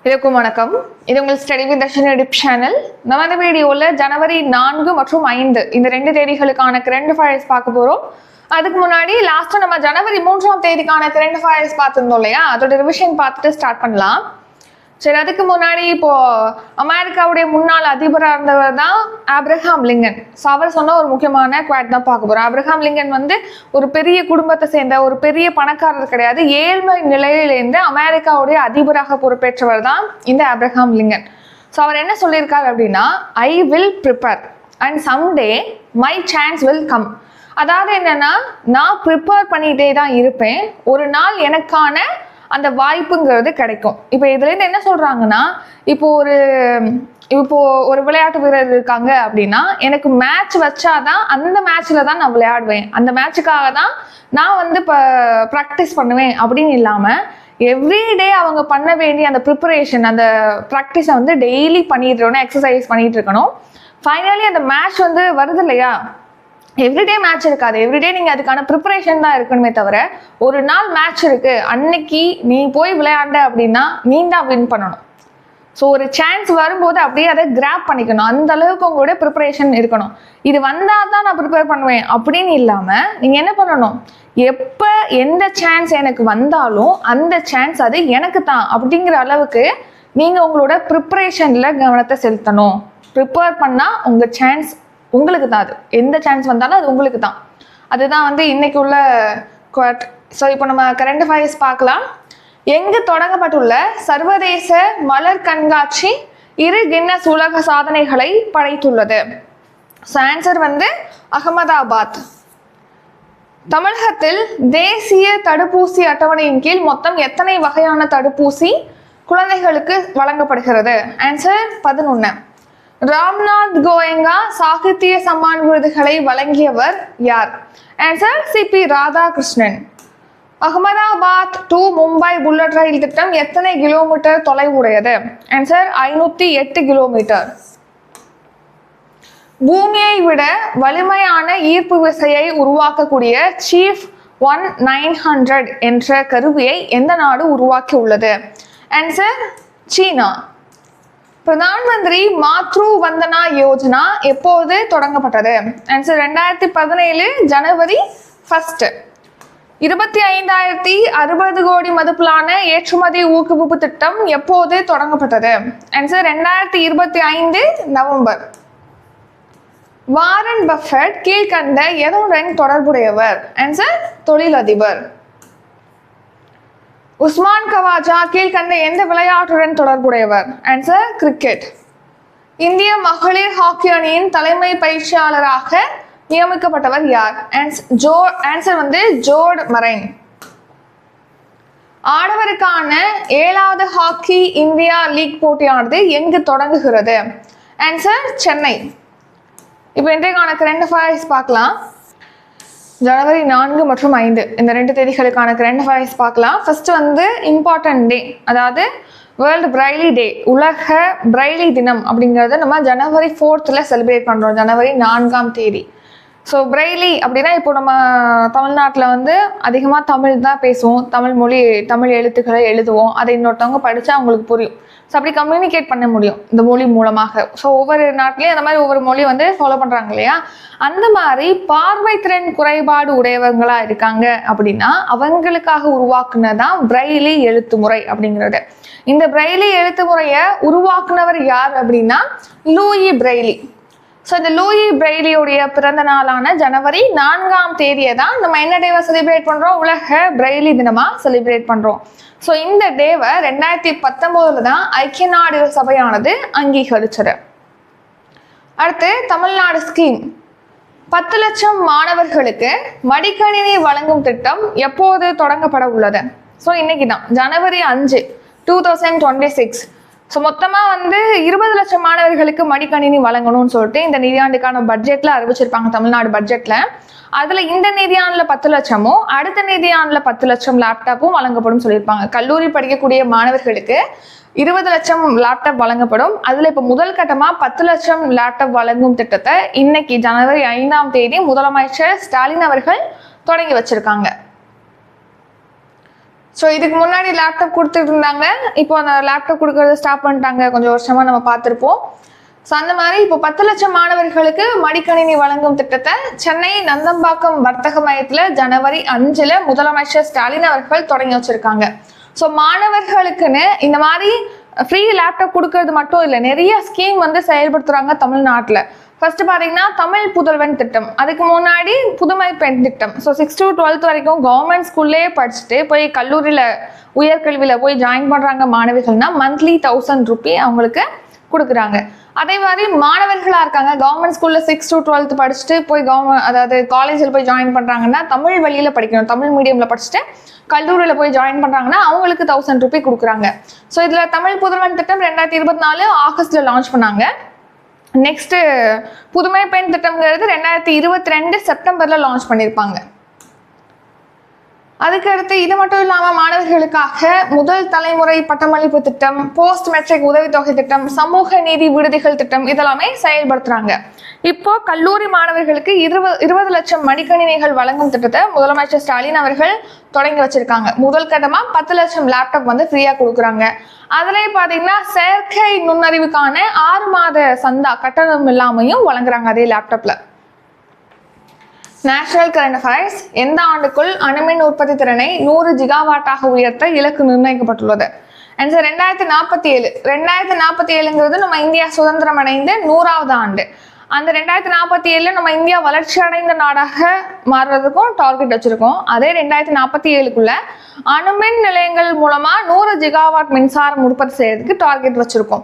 எல்லாருக்கும் வணக்கம். இது உங்கள் study with Dharshini YouTube channel. நம்ம இந்த வீடியோவில் ஜனவரி 4 மற்றும் 5 இந்த 2 தேதிகளுக்கான கரண்ட் அஃபேர்ஸ் பார்க்க போகிறோம். அதுக்கு முன்னாடி லாஸ்ட்டாக நம்ம ஜனவரி 3ஆம் தேதிக்கான கரண்ட் அஃபேர்ஸ் பார்த்துருந்தோம் இல்லையா, அதோட ரிவிஷன் பார்த்துட்டு ஸ்டார்ட் பண்ணலாம். சரி, அதுக்கு முன்னாடி இப்போ அமெரிக்காவுடைய முன்னாள் அதிபராக இருந்தவர் தான் ஆப்ரஹாம் லிங்கன். ஸோ அவர் சொன்ன ஒரு முக்கியமான குவாட் தான் பார்க்க போகிறோம். ஆப்ரஹாம் லிங்கன் வந்து ஒரு பெரிய குடும்பத்தை சேர்ந்த ஒரு பெரிய பணக்காரர் கிடையாது, ஏழ்மை நிலையிலேருந்து அமெரிக்காவுடைய அதிபராக பொறுப்பேற்றவர் தான் இந்த ஆப்ரஹாம் லிங்கன். ஸோ அவர் என்ன சொல்லியிருக்காரு அப்படின்னா, I will prepare and someday my chance will come. அதாவது என்னன்னா, நான் ப்ரிப்பேர் பண்ணிகிட்டே தான் இருப்பேன், ஒரு நாள் எனக்கான அந்த வாய்ப்புங்கிறது கிடைக்கும். இப்போ இதுலேருந்து என்ன சொல்கிறாங்கன்னா, இப்போ ஒரு விளையாட்டு வீரர் இருக்காங்க அப்படின்னா, எனக்கு மேட்ச் வச்சாதான் அந்த மேட்ச்சில் தான் நான் விளையாடுவேன், அந்த மேட்சுக்காக தான் நான் வந்து இப்போ ப்ராக்டிஸ் பண்ணுவேன் அப்படின்னு இல்லாமல் எவ்ரிடே அவங்க பண்ண வேண்டிய அந்த ப்ரிப்பரேஷன், அந்த ப்ராக்டிஸை வந்து டெய்லி பண்ணிட்டு இருக்கணும், எக்ஸசைஸ் பண்ணிட்டு இருக்கணும். ஃபைனலி அந்த மேட்ச் வந்து வருது இல்லையா, எவ்ரிடே மேட்ச் இருக்காது, எவ்ரிடே நீங்கள் அதுக்கான ப்ரிப்பரேஷன் தான் இருக்கணுமே தவிர, ஒரு நாள் மேட்ச் இருக்குது அன்னைக்கு நீ போய் விளையாண்ட அப்படின்னா நீ தான் வின் பண்ணணும். ஸோ ஒரு சான்ஸ் வரும்போது அப்படியே அதை கிராப் பண்ணிக்கணும், அந்த அளவுக்கு உங்களுடைய ப்ரிப்பரேஷன் இருக்கணும். இது வந்தால் தான் நான் ப்ரிப்பேர் பண்ணுவேன் அப்படின்னு இல்லாமல் நீங்கள் என்ன பண்ணணும், எப்போ எந்த சான்ஸ் எனக்கு வந்தாலும் அந்த சான்ஸ் அது எனக்கு தான் அப்படிங்கிற அளவுக்கு நீங்கள் உங்களோட ப்ரிப்பரேஷனில் கவனத்தை செலுத்தணும். ப்ரிப்பேர் பண்ணால் உங்கள் சான்ஸ் உங்களுக்கு தான், அது எந்த சான்ஸ் வந்தாலும் அது உங்களுக்கு தான். அதுதான் வந்து இன்னைக்கு உள்ள குவாட். ஸோ இப்போ நம்ம கரண்ட் அஃபேர்ஸ் பார்க்கலாம். எங்கு தொடங்கப்பட்டுள்ள சர்வதேச மலர் கண்காட்சி 2 கின்னஸ் உலக சாதனைகளை படைத்துள்ளது? ஸோ ஆன்சர் வந்து அகமதாபாத். தமிழகத்தில் தேசிய தடுப்பூசி அட்டவணையின் கீழ் மொத்தம் எத்தனை வகையான தடுப்பூசி குழந்தைகளுக்கு வழங்கப்படுகிறது? ஆன்சர் 11. ராம்நாத் கோயங்கா சாகித்ய சம்மான் விருதுகளை வழங்கியவர் யார்? Answer C P Radhakrishnan. Ahmedabad to Mumbai bullet rail திட்டம் எத்தனை கிலோமீட்டர் தொலைவுடையது? Answer 508 kilometre. பூமியை விட வலிமையான ஈர்ப்பு விசையை உருவாக்கக்கூடிய சீஃப் 1900 என்ற கருவியை எந்த நாடு உருவாக்கி உள்ளது? ஆன்சர் சீனா. பிரதான் மந்திரி மாத்ரு வந்தனா யோஜனா எப்போது தொடங்கப்பட்டது? ஆன்சர் 2017 ஜனவரி 1. 25,060 கோடி மதிப்பிலான ஏற்றுமதி ஊக்குவிப்பு திட்டம் எப்போது தொடங்கப்பட்டது? Answer 2025 November. வாரன் பஃபெட் கீழ்கண்ட எதுவுடன் தொடர்புடையவர்? ஆன்சர் தொழிலதிபர். உஸ்மான் கவாஜா கீழ்கண்ட எந்த விளையாட்டுடன் தொடர்புடையவர்? Answer cricket. இந்திய மகளிர் ஹாக்கி அணியின் தலைமை பயிற்சியாளராக நியமிக்கப்பட்டவர் யார்? ஆன்சர் வந்து ஜோர்ட் மரைன். ஆடவருக்கான 7வது ஹாக்கி இந்தியா லீக் போட்டியானது எங்கு தொடங்குகிறது? ஆன்சர் சென்னை. இப்போ இன்றைக்கான கரண்ட் அஃபேர்ஸ் பார்க்கலாம். ஜனவரி 4 மற்றும் 5 இந்த 2 தேதிகளுக்கான கரண்ட் அஃபேர்ஸ் பார்க்கலாம். ஃபர்ஸ்ட் வந்து இம்பார்ட்டன்ட் டே, அதாவது வேர்ல்டு பிரைலி டே, உலக பிரைலி தினம் அப்படிங்கிறத நம்ம ஜனவரி 4th செலிப்ரேட் பண்ணுறோம், ஜனவரி 4ஆம் தேதி. ஸோ பிரைலி அப்படின்னா, இப்போ நம்ம தமிழ்நாட்டில் வந்து அதிகமாக தமிழ் தான் பேசுவோம், தமிழ் எழுத்துக்களை எழுதுவோம், அதை இன்னொருத்தவங்க படித்தா அவங்களுக்கு புரியும். ஸோ அப்படி கம்யூனிகேட் பண்ண முடியும் இந்த மொழி மூலமாக. ஸோ ஒவ்வொரு நாட்டிலையும் அந்த மாதிரி ஒவ்வொரு மொழி வந்து ஃபாலோ பண்ணுறாங்க இல்லையா, அந்த மாதிரி பார்வை திறன் குறைபாடு உடையவங்களாக இருக்காங்க அப்படின்னா அவங்களுக்காக உருவாக்குனதான் பிரைலி எழுத்து முறை அப்படிங்கிறது. இந்த பிரைலி எழுத்து முறையை உருவாக்குனவர் யார் அப்படின்னா லூயி பிரைலி. ஸோ இந்த லூயி பிரைலியுடைய பிறந்த நாளான ஜனவரி 4ஆம் தேதியை தான் நம்ம என்ன டேவை செலிப்ரேட் பண்ணுறோம்? உலக பிரைலி தினமாக செலிப்ரேட் பண்ணுறோம். ஸோ இந்த டேவை 2019 தான் ஐக்கிய நாடுகள் சபையானது அங்கீகரிச்சது. அடுத்து தமிழ்நாடு ஸ்கீம். 10 லட்சம் மாணவர்களுக்கு மடிக்கணினி வழங்கும் திட்டம் எப்போது தொடங்கப்பட உள்ளது? ஸோ இன்னைக்கு தான் ஜனவரி 5, 2026. ஸோ மொத்தமாக வந்து 20 லட்சம் மாணவர்களுக்கு மடிக்கணினி வழங்கணும்னு சொல்லிட்டு இந்த நிதியாண்டுக்கான பட்ஜெட்டில் அறிவிச்சிருப்பாங்க, தமிழ்நாடு பட்ஜெட்டில். அதில் இந்த நிதியாண்டில் 10 லட்சமும் அடுத்த நிதியாண்டில் 10 லட்சம் லேப்டாப்பும் வழங்கப்படும் சொல்லியிருப்பாங்க. கல்லூரி படிக்கக்கூடிய மாணவர்களுக்கு 20 லட்சம் லேப்டாப் வழங்கப்படும். அதில் இப்போ முதல் கட்டமாக 10 லட்சம் லேப்டாப் வழங்கும் திட்டத்தை இன்னைக்கு ஜனவரி 5ஆம் தேதி முதலமைச்சர் ஸ்டாலின் அவர்கள் தொடங்கி வச்சிருக்காங்க. ஸோ இதுக்கு முன்னாடி லேப்டாப் கொடுத்துட்டு இருந்தாங்க, இப்போ அந்த லேப்டாப் கொடுக்கறத ஸ்டாப் பண்ணிட்டாங்க, கொஞ்சம் வருஷமா நம்ம பார்த்துருப்போம். ஸோ அந்த மாதிரி இப்போ 10 லட்சம் மாணவர்களுக்கு மடிக்கணினி வழங்கும் திட்டத்தை சென்னை நந்தம்பாக்கம் வர்த்தக மையத்தில் ஜனவரி 5 முதலமைச்சர் ஸ்டாலின் அவர்கள் தொடங்கி வச்சிருக்காங்க. ஸோ மாணவர்களுக்குன்னு இந்த மாதிரி ஃப்ரீ லேப்டாப் கொடுக்கறது மட்டும் இல்லை, நிறைய ஸ்கீம் வந்து செயல்படுத்துறாங்க தமிழ்நாட்டில். ஃபர்ஸ்ட் பார்த்தீங்கன்னா தமிழ் புதல்வன் திட்டம், அதுக்கு முன்னாடி புதுமை பெண் திட்டம். ஸோ 6 to 12 வரைக்கும் கவர்மெண்ட் ஸ்கூல்லே படிச்சுட்டு போய் கல்லூரியில் உயர்கல்வியில் போய் ஜாயின் பண்ணுறாங்க மாணவிகள்னா மந்த்லி 1000 ரூபி அவங்களுக்கு கொடுக்குறாங்க. அதே மாதிரி மாணவர்களாக இருக்காங்க கவர்மெண்ட் ஸ்கூலில் 6 to 12 படிச்சுட்டு போய் அதாவது காலேஜில் போய் ஜாயின் பண்ணுறாங்கன்னா, தமிழ் வழியில் படிக்கணும், தமிழ் மீடியமில் படிச்சுட்டு கல்லூரியில் போய் ஜாயின் பண்ணுறாங்கன்னா அவங்களுக்கு 1000 ரூபி கொடுக்குறாங்க. ஸோ இதில் தமிழ் புதல்வன் திட்டம் 2024 ஆகஸ்டில் லான்ச் பண்ணாங்க. நெக்ஸ்ட் புதுமை பெண் திட்டம்ங்கிறது 2022 செப்டம்பரில் லான்ச் பண்ணியிருப்பாங்க. அதுக்கடுத்து இது மட்டும் இல்லாமல் மாணவர்களுக்காக முதல் தலைமுறை பட்டமளிப்பு திட்டம், போஸ்ட் மெட்ரிக் உதவித்தொகை திட்டம், சமூக நீதி விடுதிகள் திட்டம் இதெல்லாமே செயல்படுத்துறாங்க. இப்போ கல்லூரி மாணவர்களுக்கு 20 லட்சம் மடிக்கணினிகள் வழங்கும் திட்டத்தை முதலமைச்சர் ஸ்டாலின் அவர்கள் தொடங்கி வச்சிருக்காங்க. முதல் கட்டமா 10 லட்சம் லேப்டாப் வந்து ஃப்ரீயா கொடுக்குறாங்க. அதுல பாத்தீங்கன்னா செயற்கை நுண்ணறிவுக்கான 6 மாத சந்தா கட்டணம் இல்லாமையும் வழங்குறாங்க அதே லேப்டாப்ல. நேஷனல் கரண்ட் அஃபேர்ஸ், எந்த ஆண்டுக்குள் அணுமின் உற்பத்தி திறனை 100 ஜிகாவாட்டாக உயர்த்த இலக்கு நிர்ணயிக்கப்பட்டுள்ளது? ஆன்சர் 2047. 2047ங்கிறது நம்ம இந்தியா சுதந்திரம் அடைந்த 100வது ஆண்டு. அந்த 2047 நம்ம இந்தியா வளர்ச்சி அடைந்த நாடாக மாறுறதுக்கும் டார்கெட் வச்சிருக்கோம். அதே 2047க்குள்ள அணுமின் நிலையங்கள் மூலமா 100 ஜிகாவாட் மின்சாரம் உற்பத்தி செய்யறதுக்கு டார்கெட் வச்சிருக்கோம்.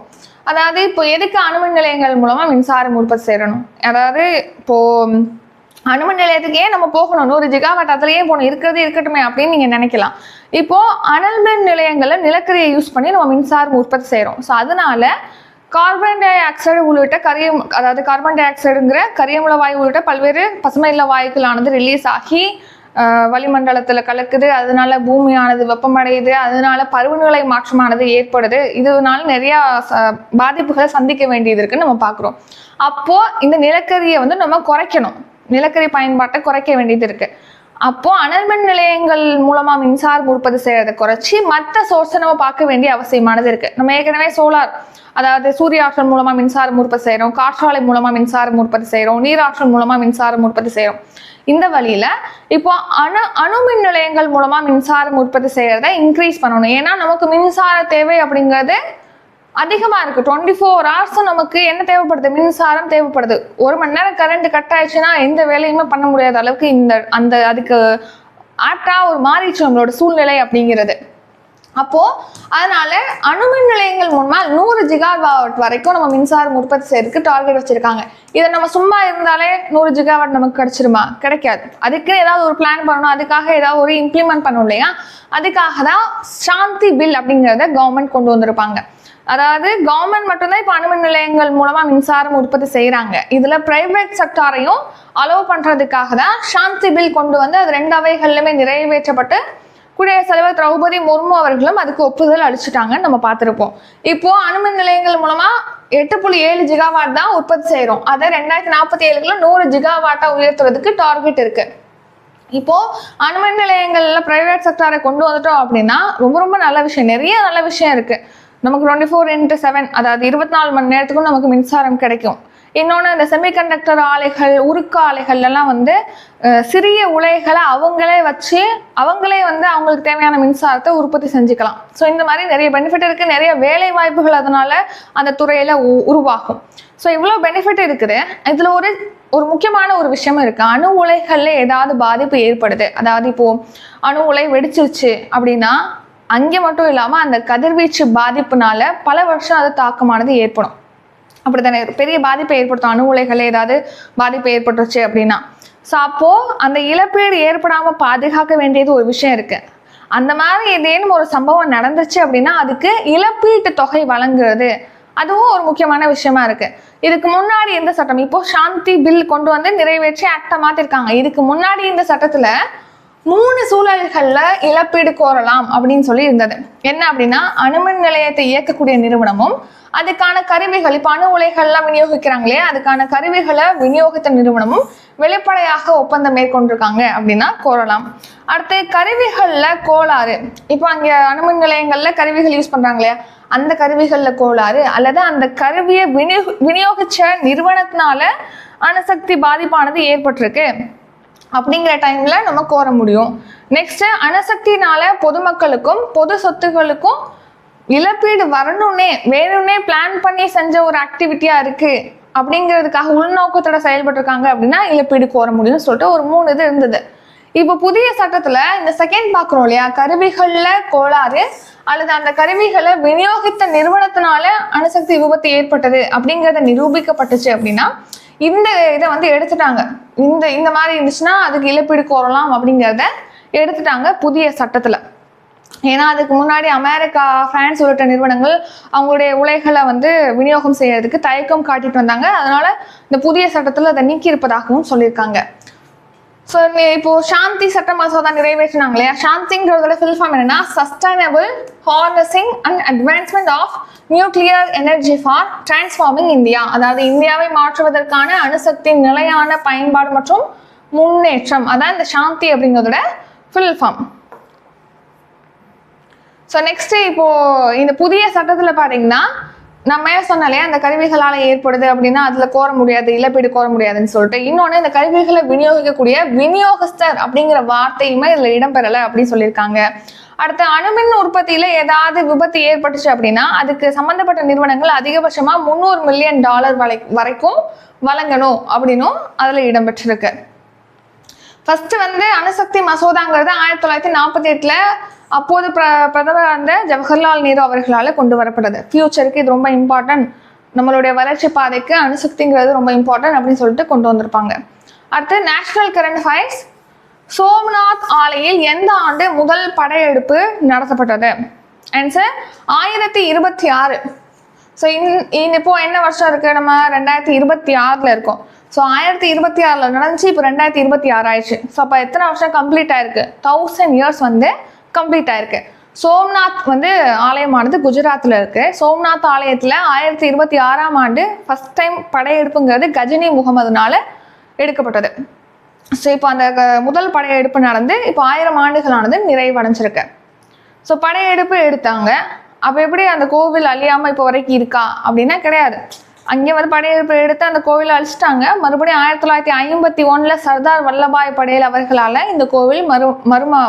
அதாவது இப்போ எதுக்கு அணுமின் நிலையங்கள் மூலமா மின்சாரம் உற்பத்தி செய்யணும், அதாவது இப்போ அணுமின் நிலையத்துக்கே நம்ம போகணும், 100 ஜிகாவாட் அதுலயே போகணும், இருக்கிறதே இருக்கட்டுமே அப்படின்னு நீங்க நினைக்கலாம். இப்போ அனல் மின் நிலையங்களை நிலக்கரியை யூஸ் பண்ணி நம்ம மின்சாரம் உற்பத்தி செய்யறோம். ஸோ அதனால கார்பன் டை ஆக்சைடு உள்ளிட்ட கார்பன் டை ஆக்சைடுங்கிற கரியமில வாயு உள்ளிட்ட பல்வேறு பசுமை இல்ல வாயுக்களானது ரிலீஸ் ஆகி வளிமண்டலத்தில் கலக்குது. அதனால பூமியானது வெப்பமடையுது, அதனால பருவநிலை மாற்றமானது ஏற்படுது. இதனால நிறைய பாதிப்புகளை சந்திக்க வேண்டியது இருக்குன்னு நம்ம பார்க்குறோம். அப்போ இந்த நிலக்கரியை வந்து நம்ம குறைக்கணும், நிலக்கரி பயன்பாட்டை குறைக்க வேண்டியது இருக்கு. அப்போ அனல்மின் நிலையங்கள் மூலமா மின்சாரம் உற்பத்தி செய்யறதை குறைச்சி மற்ற சோர்ஸை நம்ம பார்க்க வேண்டிய அவசியமானது இருக்கு. நம்ம ஏற்கனவே சோலார், அதாவது சூரிய ஆற்றல் மூலமா மின்சாரம் உற்பத்தி செய்யறோம், காற்றாலை மூலமா மின்சாரம் உற்பத்தி செய்யறோம், நீராற்றல் மூலமா மின்சாரம் உற்பத்தி செய்யறோம். இந்த வழியில இப்போ அணுமின் நிலையங்கள் மூலமா மின்சாரம் உற்பத்தி செய்யறதை இன்க்ரீஸ் பண்ணணும். ஏன்னா நமக்கு மின்சார தேவை அப்படிங்கிறது அதிகமா இருக்கு. 24 hours நமக்கு என்ன தேவைப்படுது, மின்சாரம் தேவைப்படுது. 1 மணி நேரம் கரண்ட் கட் ஆயிடுச்சுன்னா எந்த வேலையுமே பண்ண முடியாத அளவுக்கு அதுக்கு ஆப்டா ஒரு மாறிடுச்சு நம்மளோட சூழ்நிலை அப்படிங்கிறது. அப்போ அதனால அணுமின் நிலையங்கள் மூலமா 100 ஜிகாவாட் வரைக்கும் நம்ம மின்சாரம் உற்பத்தி செய்யறதுக்கு டார்கெட் வச்சிருக்காங்க. இதை நம்ம சும்மா இருந்தாலே 100 ஜிகாவாட் நமக்கு கிடைச்சிருமா? கிடைக்காது. அதுக்கு ஏதாவது ஒரு பிளான் பண்ணணும், அதுக்காக ஏதாவது ஒரு இம்ப்ளிமெண்ட் பண்ணணும் இல்லையா? அதுக்காக தான் சாந்தி பில் அப்படிங்கிறத கவர்மெண்ட் கொண்டு வந்திருப்பாங்க. அதாவது கவர்மெண்ட் மட்டும்தான் இப்போ அணுமின் நிலையங்கள் மூலமா மின்சாரம் உற்பத்தி செய்யறாங்க. இதுல பிரைவேட் செக்டாரையும் அலோவ் பண்றதுக்காக தான் சாந்தி பில் கொண்டு வந்து அது 2 அவைகள்லுமே நிறைவேற்றப்பட்டு குடியரசுத் தலைவர் திரௌபதி முர்மு அவர்களும் அதுக்கு ஒப்புதல் அளிச்சுட்டாங்கன்னு நம்ம பார்த்திருப்போம். இப்போ அணுமின் நிலையங்கள் மூலமா 8.7 ஜிகாவாட் தான் உற்பத்தி செய்யறோம். அதை 2047க்குள்ள 100 ஜிகாவாட்டா உயர்த்துறதுக்கு டார்கெட் இருக்கு. இப்போ அணுமின் நிலையங்கள்ல பிரைவேட் செக்டாரை கொண்டு வந்துட்டோம் அப்படின்னா ரொம்ப ரொம்ப நல்ல விஷயம், நிறைய நல்ல விஷயம் இருக்கு. நமக்கு 24/7, அதாவது 24 மணி நேரத்துக்கும் நமக்கு மின்சாரம் கிடைக்கும். இன்னொன்று, இந்த செமிகண்டக்டர் ஆலைகள், உருக்கு ஆலைகள் எல்லாம் வந்து சிறிய உலைகளை அவங்களே வச்சு அவங்களே வந்து அவங்களுக்கு தேவையான மின்சாரத்தை உற்பத்தி செஞ்சுக்கலாம். ஸோ இந்த மாதிரி நிறைய பெனிஃபிட் இருக்கு, நிறைய வேலை வாய்ப்புகள் அதனால அந்த துறையில உருவாகும். ஸோ இவ்வளோ பெனிஃபிட் இருக்குது. இதுல ஒரு முக்கியமான ஒரு விஷயம் இருக்கு. அணு உலைகள்ல ஏதாவது பாதிப்பு ஏற்படுது, அதாவது இப்போ அணு உலை வெடிச்சிருச்சு அப்படின்னா அங்கே மட்டும் இல்லாமல் அந்த கதிர்வீச்சு பாதிப்புனால பல வருஷம் அது தாக்கமானது ஏற்படும். அப்படித்தானே பெரிய பாதிப்பை ஏற்படுத்தும். அணு உலைகள் ஏதாவது பாதிப்பு ஏற்பட்டுருச்சு அப்படின்னா ஸோ அப்போ அந்த இழப்பீடு ஏற்படாமல் பாதுகாக்க வேண்டியது ஒரு விஷயம் இருக்கு. அந்த மாதிரி ஏதேனும் ஒரு சம்பவம் நடந்துச்சு அப்படின்னா அதுக்கு இழப்பீட்டு தொகை வழங்குறது அதுவும் ஒரு முக்கியமான விஷயமா இருக்கு. இதுக்கு முன்னாடி இந்த சட்டம், இப்போ சாந்தி பில் கொண்டு வந்து நிறைவேற்றி ஆக்டா மாத்திருக்காங்க. இதுக்கு முன்னாடி இந்த சட்டத்துல 3 சூழல்கள்ல இழப்பீடு கோரலாம் அப்படின்னு சொல்லி இருந்தது. என்ன அப்படின்னா, அணுமின் நிலையத்தை இயக்கக்கூடிய நிறுவனமும் அதுக்கான கருவிகள், இப்ப அணு உலைகள்லாம் விநியோகிக்கிறாங்களே அதுக்கான கருவிகளை விநியோகித்த நிறுவனமும் வெளிப்படையாக ஒப்பந்தம் மேற்கொண்டிருக்காங்க அப்படின்னா கோரலாம். அடுத்து கருவிகள்ல கோளாறு, இப்போ அங்க அணுமின் நிலையங்கள்ல கருவிகள் யூஸ் பண்றாங்களே அந்த கருவிகள்ல கோளாறு அல்லது அந்த கருவியை விநியோகிச்ச நிறுவனத்தினால அணுசக்தி பாதிப்பானது ஏற்பட்டிருக்கு அப்படிங்கிற டைம்ல நம்ம கோர முடியும். நெக்ஸ்ட், அணுசக்தினால பொதுமக்களுக்கும் பொது சொத்துக்களுக்கும் இழப்பீடு வரணும்னே வேணும்னே பிளான் பண்ணி செஞ்ச ஒரு ஆக்டிவிட்டியா இருக்கு அப்படிங்கிறதுக்காக உள்நோக்கத்தோட செயல்பட்டு இருக்காங்க அப்படின்னா இழப்பீடு கோர முடியும்னு சொல்லிட்டு ஒரு 3 இது இருந்தது. இப்போ புதிய சட்டத்துல இந்த செகண்ட் பாக்குறோம் இல்லையா, கருவிகள்ல கோளாறு அல்லது அந்த கருவிகளை விநியோகித்த நிறுவனத்தினால அணுசக்தி விபத்து ஏற்பட்டது அப்படிங்கிறத நிரூபிக்கப்பட்டுச்சு அப்படின்னா இந்த இதை வந்து எடுத்துட்டாங்க. இந்த மாதிரி இருந்துச்சுன்னா அதுக்கு இழப்பீடு கோரலாம் அப்படிங்கிறத எடுத்துட்டாங்க புதிய சட்டத்துல. ஏன்னா அதுக்கு முன்னாடி அமெரிக்கா, பிரான்ஸ் உள்ளிட்ட நிறுவனங்கள் அவங்களுடைய உலைகளை வந்து விநியோகம் செய்யறதுக்கு தயக்கம் காட்டிட்டு வந்தாங்க. அதனால இந்த புதிய சட்டத்துல அதை நீக்கி இருப்பதாகவும் சொல்லியிருக்காங்க. ஸோ இப்போ சாந்தி சட்ட மசோதா நிறைவேற்றினாங்க இல்லையா, சாந்திங்கிறதோட ஃபுல் ஃபார்ம் என்னன்னா sustainable harnessing and advancement of nuclear energy for transforming India. அதாவது இந்தியாவை மாற்றுவதற்கான அணுசக்தி நிலையான பயன்பாடு மற்றும் முன்னேற்றம், அதான் இந்த சாந்தி அப்படிங்கிறதோட ஃபுல் ஃபார்ம். ஸோ நெக்ஸ்ட், இப்போ இந்த புதிய சட்டத்துல பாத்தீங்கன்னா நம்ம சொன்னாலே அந்த கருவிகளால ஏற்படுது அப்படின்னா அதுல கோர முடியாது, இழப்பீடு கோர முடியாதுன்னு சொல்லிட்டு. இன்னொன்னு, இந்த கருவிகளை விநியோகிக்கக்கூடிய விநியோகஸ்தர் அப்படிங்கிற வார்த்தையுமே இதுல இடம்பெறலை அப்படின்னு சொல்லியிருக்காங்க. அடுத்து, அணுமின் உற்பத்தியில ஏதாவது விபத்து ஏற்பட்டுச்சு அப்படின்னா அதுக்கு சம்பந்தப்பட்ட நிறுவனங்கள் அதிகபட்சமா $300 மில்லியன் வரைக்கும் வழங்கணும் அப்படின்னும் அதுல இடம்பெற்றிருக்கு. ஃபர்ஸ்ட் வந்து அணுசக்தி மசோதாங்கிறது 1948ல அப்போது பிரதமர் இருந்த ஜவஹர்லால் நேரு அவர்களால் கொண்டு வரப்பட்டது. ஃபியூச்சருக்கு இது ரொம்ப இம்பார்ட்டன்ட், நம்மளுடைய வளர்ச்சி பாதைக்கு அணுசக்திங்கிறது ரொம்ப இம்பார்ட்டன்ட் அப்படின்னு சொல்லிட்டு கொண்டு வந்திருப்பாங்க. அடுத்து, நேஷனல் கரண்ட் அஃபேர்ஸ். சோம்நாத் ஆலையில் எந்த ஆண்டு முதல் படையெடுப்பு நடத்தப்பட்டது? ஆன்சர் 1026. ஸோ இப்போ என்ன வருஷம் இருக்கு, நம்ம 2026ல இருக்கோம். ஸோ 1026ல நடந்துச்சு, இப்போ 2026 ஆயிடுச்சு. ஸோ அப்போ எத்தனை வருஷம் கம்ப்ளீட் ஆயிருக்கு? 1000 இயர்ஸ் வந்து கம்ப்ளீட் ஆயிருக்கு. சோம்நாத் வந்து ஆலயமானது குஜராத்ல இருக்கு. சோம்நாத் ஆலயத்துல 1026ஆம் ஆண்டு ஃபர்ஸ்ட் டைம் படையெடுப்புங்கிறது கஜினி முகமதுனால எடுக்கப்பட்டது. ஸோ இப்போ அந்த முதல் படையெடுப்பு நடந்து இப்போ 1000 ஆண்டுகளானது நிறைவடைஞ்சிருக்கு. ஸோ படையெடுப்பு எடுத்தாங்க. அப்போ எப்படி அந்த கோவில் அழியாம இப்போ வரைக்கும் இருக்கா அப்படின்னா கிடையாது. அங்கே வந்து படையெடுப்பு எடுத்து அந்த கோவிலை அழிச்சிட்டாங்க. மறுபடியும் 1951ல சர்தார் வல்லபாய் படேல் அவர்களால் இந்த கோவில்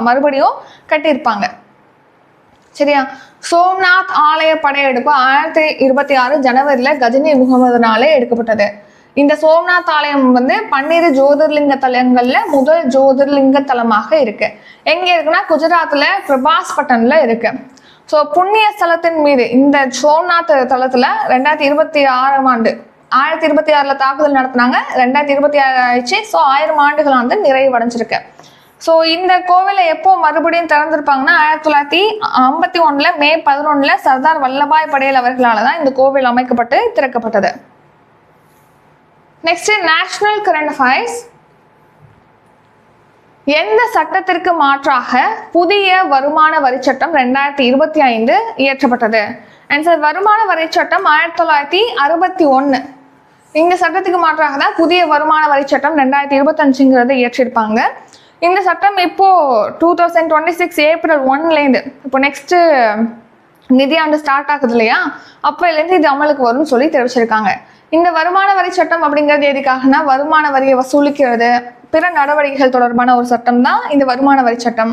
மறுபடியும் கட்டியிருப்பாங்க. சரியா? சோம்நாத் ஆலய படையெடுப்பு 1026 ஜனவரியில கஜினி முகமதுனால எடுக்கப்பட்டது. இந்த சோம்நாத் ஆலயம் வந்து 12 ஜோதிர்லிங்க தலங்கள்ல முதல் ஜோதிர்லிங்க தலமாக இருக்கு. எங்க இருக்குன்னா குஜராத்ல பிரபாஸ் பட்டன்ல இருக்கு. ஸோ புண்ணிய ஸ்தலத்தின் மீது இந்த சோம்நாத் தலத்துல 2026ஆம் ஆண்டு 1026ல தாக்குதல் நடத்தினாங்க. 2026 ஆயிடுச்சு. ஸோ 1000 ஆண்டுகளானது நிறைவடைஞ்சிருக்கு. ஸோ இந்த கோவிலை எப்போ மறுபடியும் திறந்திருப்பாங்கன்னா 1951ல மே 11ல சர்தார் வல்லபாய் படேல் அவர்களால தான் இந்த கோவில் அமைக்கப்பட்டு திறக்கப்பட்டது. Next, national current affairs. எந்த சட்டத்திற்கு மாற்றாக புதிய வருமான வரி சட்டம் 2025 இயற்றப்பட்டது? ஆன்சர், வருமான வரி சட்டம் 1961. இந்த சட்டத்துக்கு மாற்றாக தான் புதிய வருமான வரி சட்டம் 2025ங்கிறத இயற்றிருப்பாங்க. இந்த சட்டம் இப்போ 2026 ஏப்ரல் 1லேருந்து இப்போ நெக்ஸ்ட் நிதியாண்டு ஸ்டார்ட் ஆகுது இல்லையா, அப்போலேருந்து இது அமலுக்கு வரும்னு சொல்லி தெரிவிச்சிருக்காங்க. இந்த வருமான வரி சட்டம் அப்படிங்கிறது எதுக்காகனா வருமான வரியை வசூலிக்கிறது, பிற நடவடிக்கைகள் தொடர்பான ஒரு சட்டம் தான் இந்த வருமான வரி சட்டம்.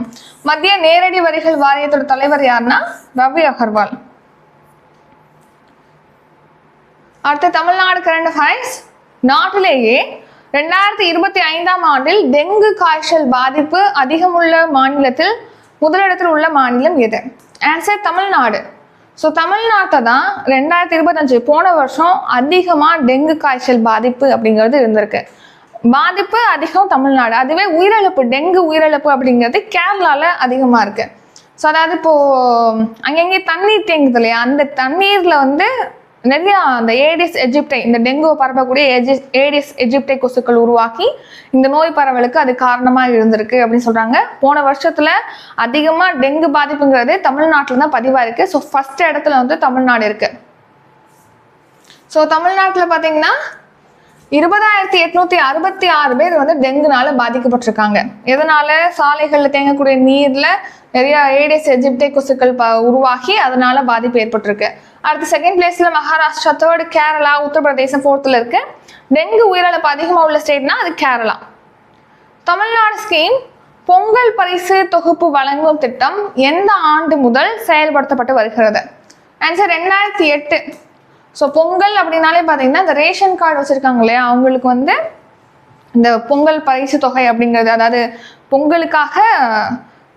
மத்திய நேரடி வரிகள் வாரியத்தோட தலைவர் யாருன்னா ரவி அகர்வால். அடுத்து, தமிழ்நாடு கரண்ட் அஃபேர்ஸ். நாட்டிலேயே 2025ஆம் ஆண்டில் டெங்கு காய்ச்சல் பாதிப்பு அதிகமுள்ள மாநிலத்தில் முதலிடத்தில் உள்ள மாநிலம் எது? ஆன்சர், தமிழ்நாடு. ஸோ தமிழ்நாட்டை தான் 2025 போன வருஷம் அதிகமாக டெங்கு காய்ச்சல் பாதிப்பு அப்படிங்கிறது இருந்திருக்கு. பாதிப்பு அதிகம் தமிழ்நாடு. அதுவே உயிரிழப்பு, டெங்கு உயிரிழப்பு அப்படிங்கிறது கேரளால அதிகமாக இருக்கு. ஸோ அதாவது இப்போ அங்கங்கே தண்ணீர் தேங்குது இல்லையா, அந்த தண்ணீர்ல வந்து நிறைய அந்த ஏடிஸ் எஜிப்டை, இந்த டெங்கு பரப்பக்கூடிய ஏடிஸ் எஜிப்டை கொசுக்கள் உருவாக்கி இந்த நோய் பரவலுக்கு அது காரணமாக இருந்திருக்கு அப்படின்னு சொல்றாங்க. போன வருஷத்துல அதிகமா டெங்கு பாதிப்புங்கிறது தமிழ்நாட்டில் தான் பதிவாயிருக்கு. ஸோ ஃபர்ஸ்ட் இடத்துல வந்து தமிழ்நாடு இருக்கு. ஸோ தமிழ்நாட்டில் பார்த்தீங்கன்னா 20,866 பேர் வந்து டெங்குனால பாதிக்கப்பட்டிருக்காங்க. எதனால? சாலைகளில் தேங்கக்கூடிய நீர்ல நிறைய ஏடிஸ் எஜிப்டை கொசுக்கள் உருவாகி அதனால பாதிப்பு ஏற்பட்டிருக்கு. அடுத்து செகண்ட் பிளேஸ்ல மகாராஷ்டிரா, தேர்டு கேரளா, உத்தரப்பிரதேசம் ஃபோர்த்தில் இருக்கு. டெங்கு உயிரிழப்பு அதிகமாக உள்ள ஸ்டேட்னா அது கேரளா. தமிழ்நாடு ஸ்கீம் பொங்கல் பரிசு தொகுப்பு வழங்கும் திட்டம் எந்த ஆண்டு முதல் செயல்படுத்தப்பட்டு வருகிறது? ஆன்சர் 2008. ஸோ பொங்கல் அப்படின்னாலே பார்த்தீங்கன்னா இந்த ரேஷன் கார்டு வச்சுருக்காங்க இல்லையா, அவங்களுக்கு வந்து இந்த பொங்கல் பரிசு தொகை அப்படிங்கிறது, அதாவது பொங்கலுக்காக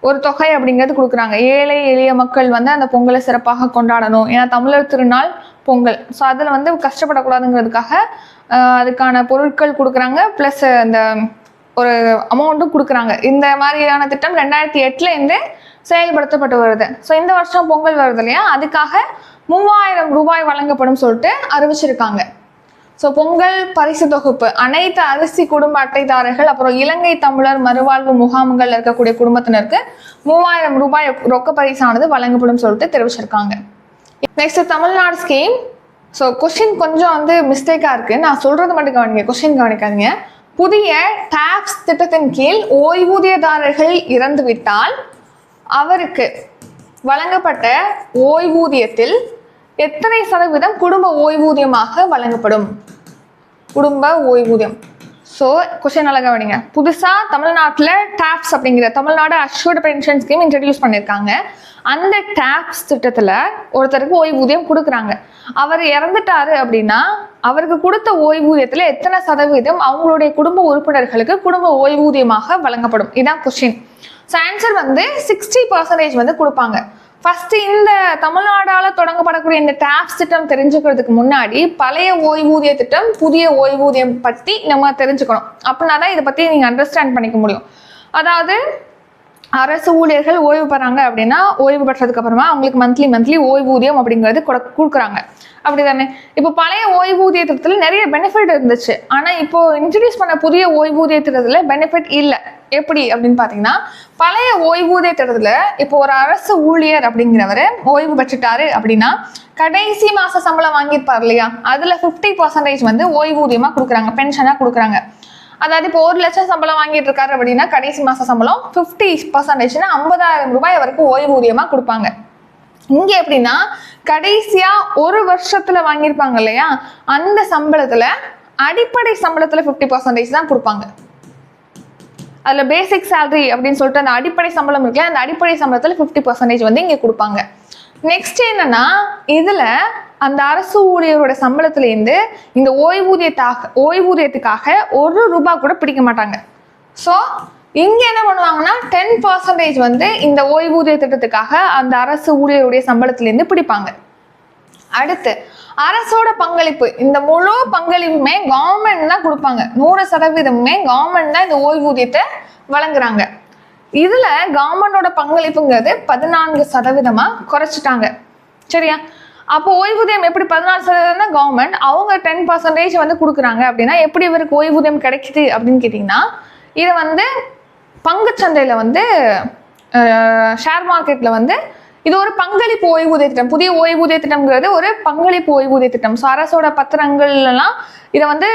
ஒரு தொகை அப்படிங்கிறது கொடுக்குறாங்க. ஏழை எளிய மக்கள் வந்து அந்த பொங்கலை சிறப்பாக கொண்டாடணும். ஏன்னா தமிழர் திருநாள் பொங்கல். ஸோ அதில் வந்து கஷ்டப்படக்கூடாதுங்கிறதுக்காக அதுக்கான பொருட்கள் கொடுக்குறாங்க. ப்ளஸ் இந்த ஒரு அமௌண்ட்டும் கொடுக்குறாங்க. இந்த மாதிரியான திட்டம் 2008 செயல்படுத்தப்பட்டு வருது. ஸோ இந்த வருஷம் பொங்கல் வருது இல்லையா, அதுக்காக 3000 ரூபாய் வழங்கப்படும் சொல்லிட்டு அறிவிச்சிருக்காங்க. ஸோ பொங்கல் பரிசு தொகுப்பு அனைத்து அரிசி குடும்ப அட்டைதாரர்கள், அப்புறம் இலங்கை தமிழர் மறுவாழ்வு முகாம்கள் இருக்கக்கூடிய குடும்பத்தினருக்கு 3000 ரூபாய் ரொக்க பரிசானது வழங்கப்படும் சொல்லிட்டு தெரிவிச்சிருக்காங்க. Next Tamil Nadu scheme. So question கொஞ்சம் வந்து மிஸ்டேக்கா இருக்கு, நான் சொல்றது மட்டும் கவனிங்க, கொஸ்டின் கவனிக்காதீங்க. புதிய டாக்ஸ் திட்டத்தின் கீழ் ஓய்வூதியதாரர்கள் இறந்துவிட்டால் அவருக்கு வழங்கப்பட்ட ஓய்வூதியத்தில் எத்தனை சதவீதம் குடும்ப ஓய்வூதியமாக வழங்கப்படும்? குடும்ப ஓய்வூதியம். ஸோ கொஸ்டின் நல்லா கவனிங்க. புதுசாக தமிழ்நாட்டில் டாப்ஸ் அப்படிங்கிற Tamil Nadu assured pension scheme introduce பண்ணியிருக்காங்க. அந்த டாப்ஸ் திட்டத்தில் ஒருத்தருக்கு ஓய்வூதியம் கொடுக்குறாங்க. அவர் இறந்துட்டாரு அப்படின்னா அவருக்கு கொடுத்த ஓய்வூதியத்தில் எத்தனை சதவீதம் அவங்களுடைய குடும்ப உறுப்பினர்களுக்கு குடும்ப ஓய்வூதியமாக வழங்கப்படும்? இதான் கொஸ்டின். ஸோ ஆன்சர் வந்து 60% வந்து கொடுப்பாங்க. ஃபர்ஸ்ட் இந்த தமிழ்நாடால தொடங்கப்படக்கூடிய இந்த டாப்ஸ் திட்டம் தெரிஞ்சுக்கிறதுக்கு முன்னாடி பழைய ஓய்வூதிய திட்டம், புதிய ஓய்வூதியம் பற்றி நம்ம தெரிஞ்சுக்கணும். அப்படின்னா தான் இதை பற்றி நீங்கள் அண்டர்ஸ்டாண்ட் பண்ணிக்க முடியும். அதாவது அரசு ஊழியர்கள் ஓய்வு பெறாங்க அப்படின்னா ஓய்வு பெற்றதுக்கு அப்புறமா அவங்களுக்கு மந்த்லி ஓய்வூதியம் அப்படிங்கிறது கொடுக்குறாங்க. அப்படிதானே? இப்போ பழைய ஓய்வூதிய திட்டத்தில் நிறைய பெனிஃபிட் இருந்துச்சு. ஆனால் இப்போ இன்ட்ரடியூஸ் பண்ண புதிய ஓய்வூதிய திட்டத்தில் பெனிஃபிட் இல்லை. எப்படி அப்படின்னு பார்த்தீங்கன்னா, பழைய ஓய்வூதிய திட்டத்தில் இப்போ ஒரு அரசு ஊழியர் அப்படிங்கிறவர் ஓய்வு பெற்றுட்டாரு அப்படின்னா கடைசி மாச சம்பளம் வாங்கியிருப்பார் இல்லையா, அதுல 50% வந்து ஓய்வூதியமா கொடுக்குறாங்க, பென்ஷனா கொடுக்குறாங்க. அதாவது இப்போ 1 லட்சம் சம்பளம் வாங்கிட்டு இருக்காரு அப்படின்னா கடைசி மாச சம்பளம் 50% 50,000 ரூபாய் வரைக்கும் ஓய்வூதியமா கொடுப்பாங்க. இங்க எப்படின்னா கடைசியா ஒரு வருஷத்துல வாங்கியிருப்பாங்க இல்லையா, அந்த சம்பளத்துல அடிப்படை சம்பளத்துல 50% தான் கொடுப்பாங்க. அதுல பேசிக் சேலரி அப்படின்னு சொல்லிட்டு அந்த அடிப்படை சம்பளம் இருக்குல்ல, அந்த அடிப்படை சம்பளத்துல 50% வந்து இங்க கொடுப்பாங்க. நெக்ஸ்ட் என்னன்னா, இதுல அந்த அரசு ஊழியரோட சம்பளத்துல இருந்து இந்த ஓய்வூதியத்துக்காக 1 ரூபாய் கூட பிடிக்க மாட்டாங்க. ஸோ இங்க என்ன பண்ணுவாங்கன்னா 10% வந்து இந்த ஓய்வூதிய திட்டத்துக்காக அந்த அரசு ஊழியருடைய சம்பளத்துல இருந்து பிடிப்பாங்க. அடுத்து அரசோட பங்களிப்பு, இந்த முழு பங்களிப்புமே கவர்மெண்ட் தான் கொடுப்பாங்க. 100% கவர்மெண்ட் தான் இந்த ஓய்வூதியத்தை வழங்குறாங்க. இதுல கவர்மெண்டோட பங்களிப்புங்கிறது 14% குறைச்சிட்டாங்க. சரியா? அப்போ ஓய்வூதியம் எப்படி 14% தான் கவர்மெண்ட், அவங்க 10% வந்து கொடுக்குறாங்க அப்படின்னா எப்படி இவருக்கு ஓய்வூதியம் கிடைக்குது அப்படின்னு கேட்டிங்கன்னா, இதை வந்து பங்குச்சந்தையில வந்து ஷேர் மார்க்கெட்ல வந்து இது ஒரு பங்களிப்பு ஓய்வூதிய திட்டம். புதிய ஓய்வூதிய திட்டம்ங்கிறது ஒரு பங்களிப்பு ஓய்வூதிய திட்டம். ஸோ அரசோட பத்திரங்கள்லாம் இதை வந்து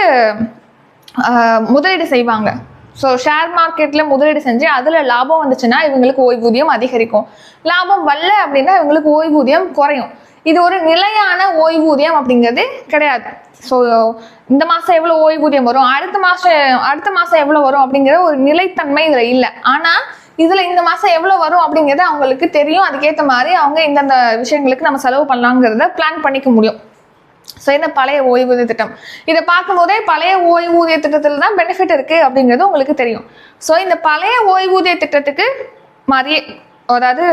முதலீடு செய்வாங்க. ஸோ ஷேர் மார்க்கெட்டில் முதலீடு செஞ்சு அதில் லாபம் வந்துச்சுன்னா இவங்களுக்கு ஓய்வூதியம் அதிகரிக்கும். லாபம் வரல அப்படின்னா இவங்களுக்கு ஓய்வூதியம் குறையும். இது ஒரு நிலையான ஓய்வூதியம் அப்படிங்கிறது கிடையாது. ஸோ இந்த மாதம் எவ்வளோ ஓய்வூதியம் வரும், அடுத்த மாதம் எவ்வளோ வரும் அப்படிங்கிற ஒரு நிலைத்தன்மை இதில் இல்லை. ஆனால் இதில் இந்த மாதம் எவ்வளோ வரும் அப்படிங்கிறது அவங்களுக்கு தெரியும். அதுக்கேற்ற மாதிரி அவங்க இந்தந்த விஷயங்களுக்கு நம்ம செலவு பண்ணலாங்கிறத பிளான் பண்ணிக்க முடியும். ஸோ இந்த பழைய ஓய்வூதிய திட்டம் இதை பார்க்கும்போதே பழைய ஓய்வூதிய திட்டத்தில் தான் பெனிஃபிட் இருக்குது அப்படிங்கிறது உங்களுக்கு தெரியும். ஸோ இந்த பழைய ஓய்வூதிய திட்டத்துக்கு மாதிரியே, அதாவது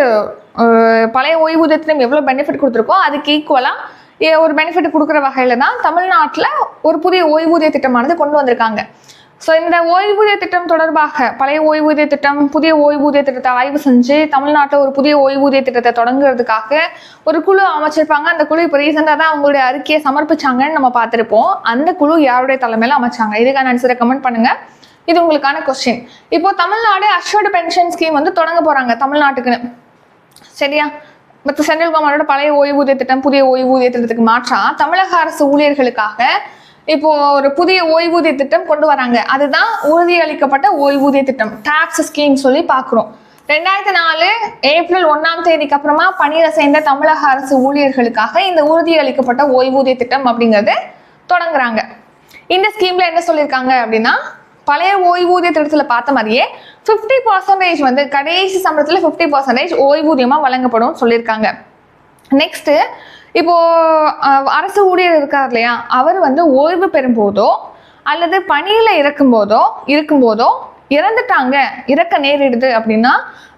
பழைய ஓய்வூதிய திட்டம் எவ்வளோ பெனிஃபிட் கொடுத்துருக்கோ அதுக்கு ஈக்குவலாக ஒரு பெனிஃபிட் கொடுக்குற வகையில் தான் தமிழ்நாட்டில் ஒரு புதிய ஓய்வூதிய திட்டமானது கொண்டு வந்திருக்காங்க. ஸோ இந்த ஓய்வூதிய திட்டம் தொடர்பாக பழைய ஓய்வூதிய திட்டம் புதிய ஓய்வூதிய திட்டத்தை ஆய்வு செஞ்சு தமிழ்நாட்டில் ஒரு புதிய ஓய்வூதிய திட்டத்தை தொடங்குறதுக்காக ஒரு குழு அமைச்சிருப்பாங்க. அந்த குழு இப்போ ரீசெண்டாக தான் அவங்களுடைய அறிக்கையை சமர்ப்பிச்சாங்கன்னு நம்ம பார்த்துருப்போம். அந்த குழு யாருடைய தலைமையில அமைச்சாங்க? இதுக்கான ஆன்சரை கமெண்ட் பண்ணுங்க. இது உங்களுக்கான கொஸ்டின். இப்போ தமிழ்நாடு அஷ்வர்டு பென்ஷன் ஸ்கீம் வந்து தொடங்க போறாங்க தமிழ்நாட்டுக்குன்னு, சரியா? மற்ற சென்ட்ரல் கவர்மெண்டோட பழைய ஓய்வூதிய திட்டம் புதிய ஓய்வூதிய திட்டத்துக்கு மாற்றா தமிழக அரசு ஊழியர்களுக்காக இப்போ ஒரு புதிய ஓய்வூதிய திட்டம் கொண்டு வராங்க. அதுதான் உறுதியளிக்கப்பட்ட ஓய்வூதிய திட்டம், டாக்ஸ் ஸ்கீம் சொல்லி பார்க்குறோம். 2004 ஏப்ரல் 1ஆம் தேதிக்கு அப்புறமா பணியில சேர்ந்த தமிழக அரசு ஊழியர்களுக்காக இந்த உறுதியளிக்கப்பட்ட ஓய்வூதிய திட்டம் அப்படிங்கிறது தொடங்குறாங்க. இந்த ஸ்கீம்ல என்ன சொல்லியிருக்காங்க அப்படின்னா, பழைய ஓய்வூதிய திட்டத்தில் பார்த்த மாதிரியே 50% வந்து கடைசி சம்பளத்தில் 50% ஓய்வூதியமா வழங்கப்படும் சொல்லியிருக்காங்க. நெக்ஸ்ட், இப்போ அரசு ஊழியர் இருக்கார் இல்லையா, அவர் வந்து ஓய்வு பெறும்போதோ அல்லது பணியில இருக்கும்போதோ இறந்துட்டாங்க, இறக்க நேரிடுது அப்படின்னா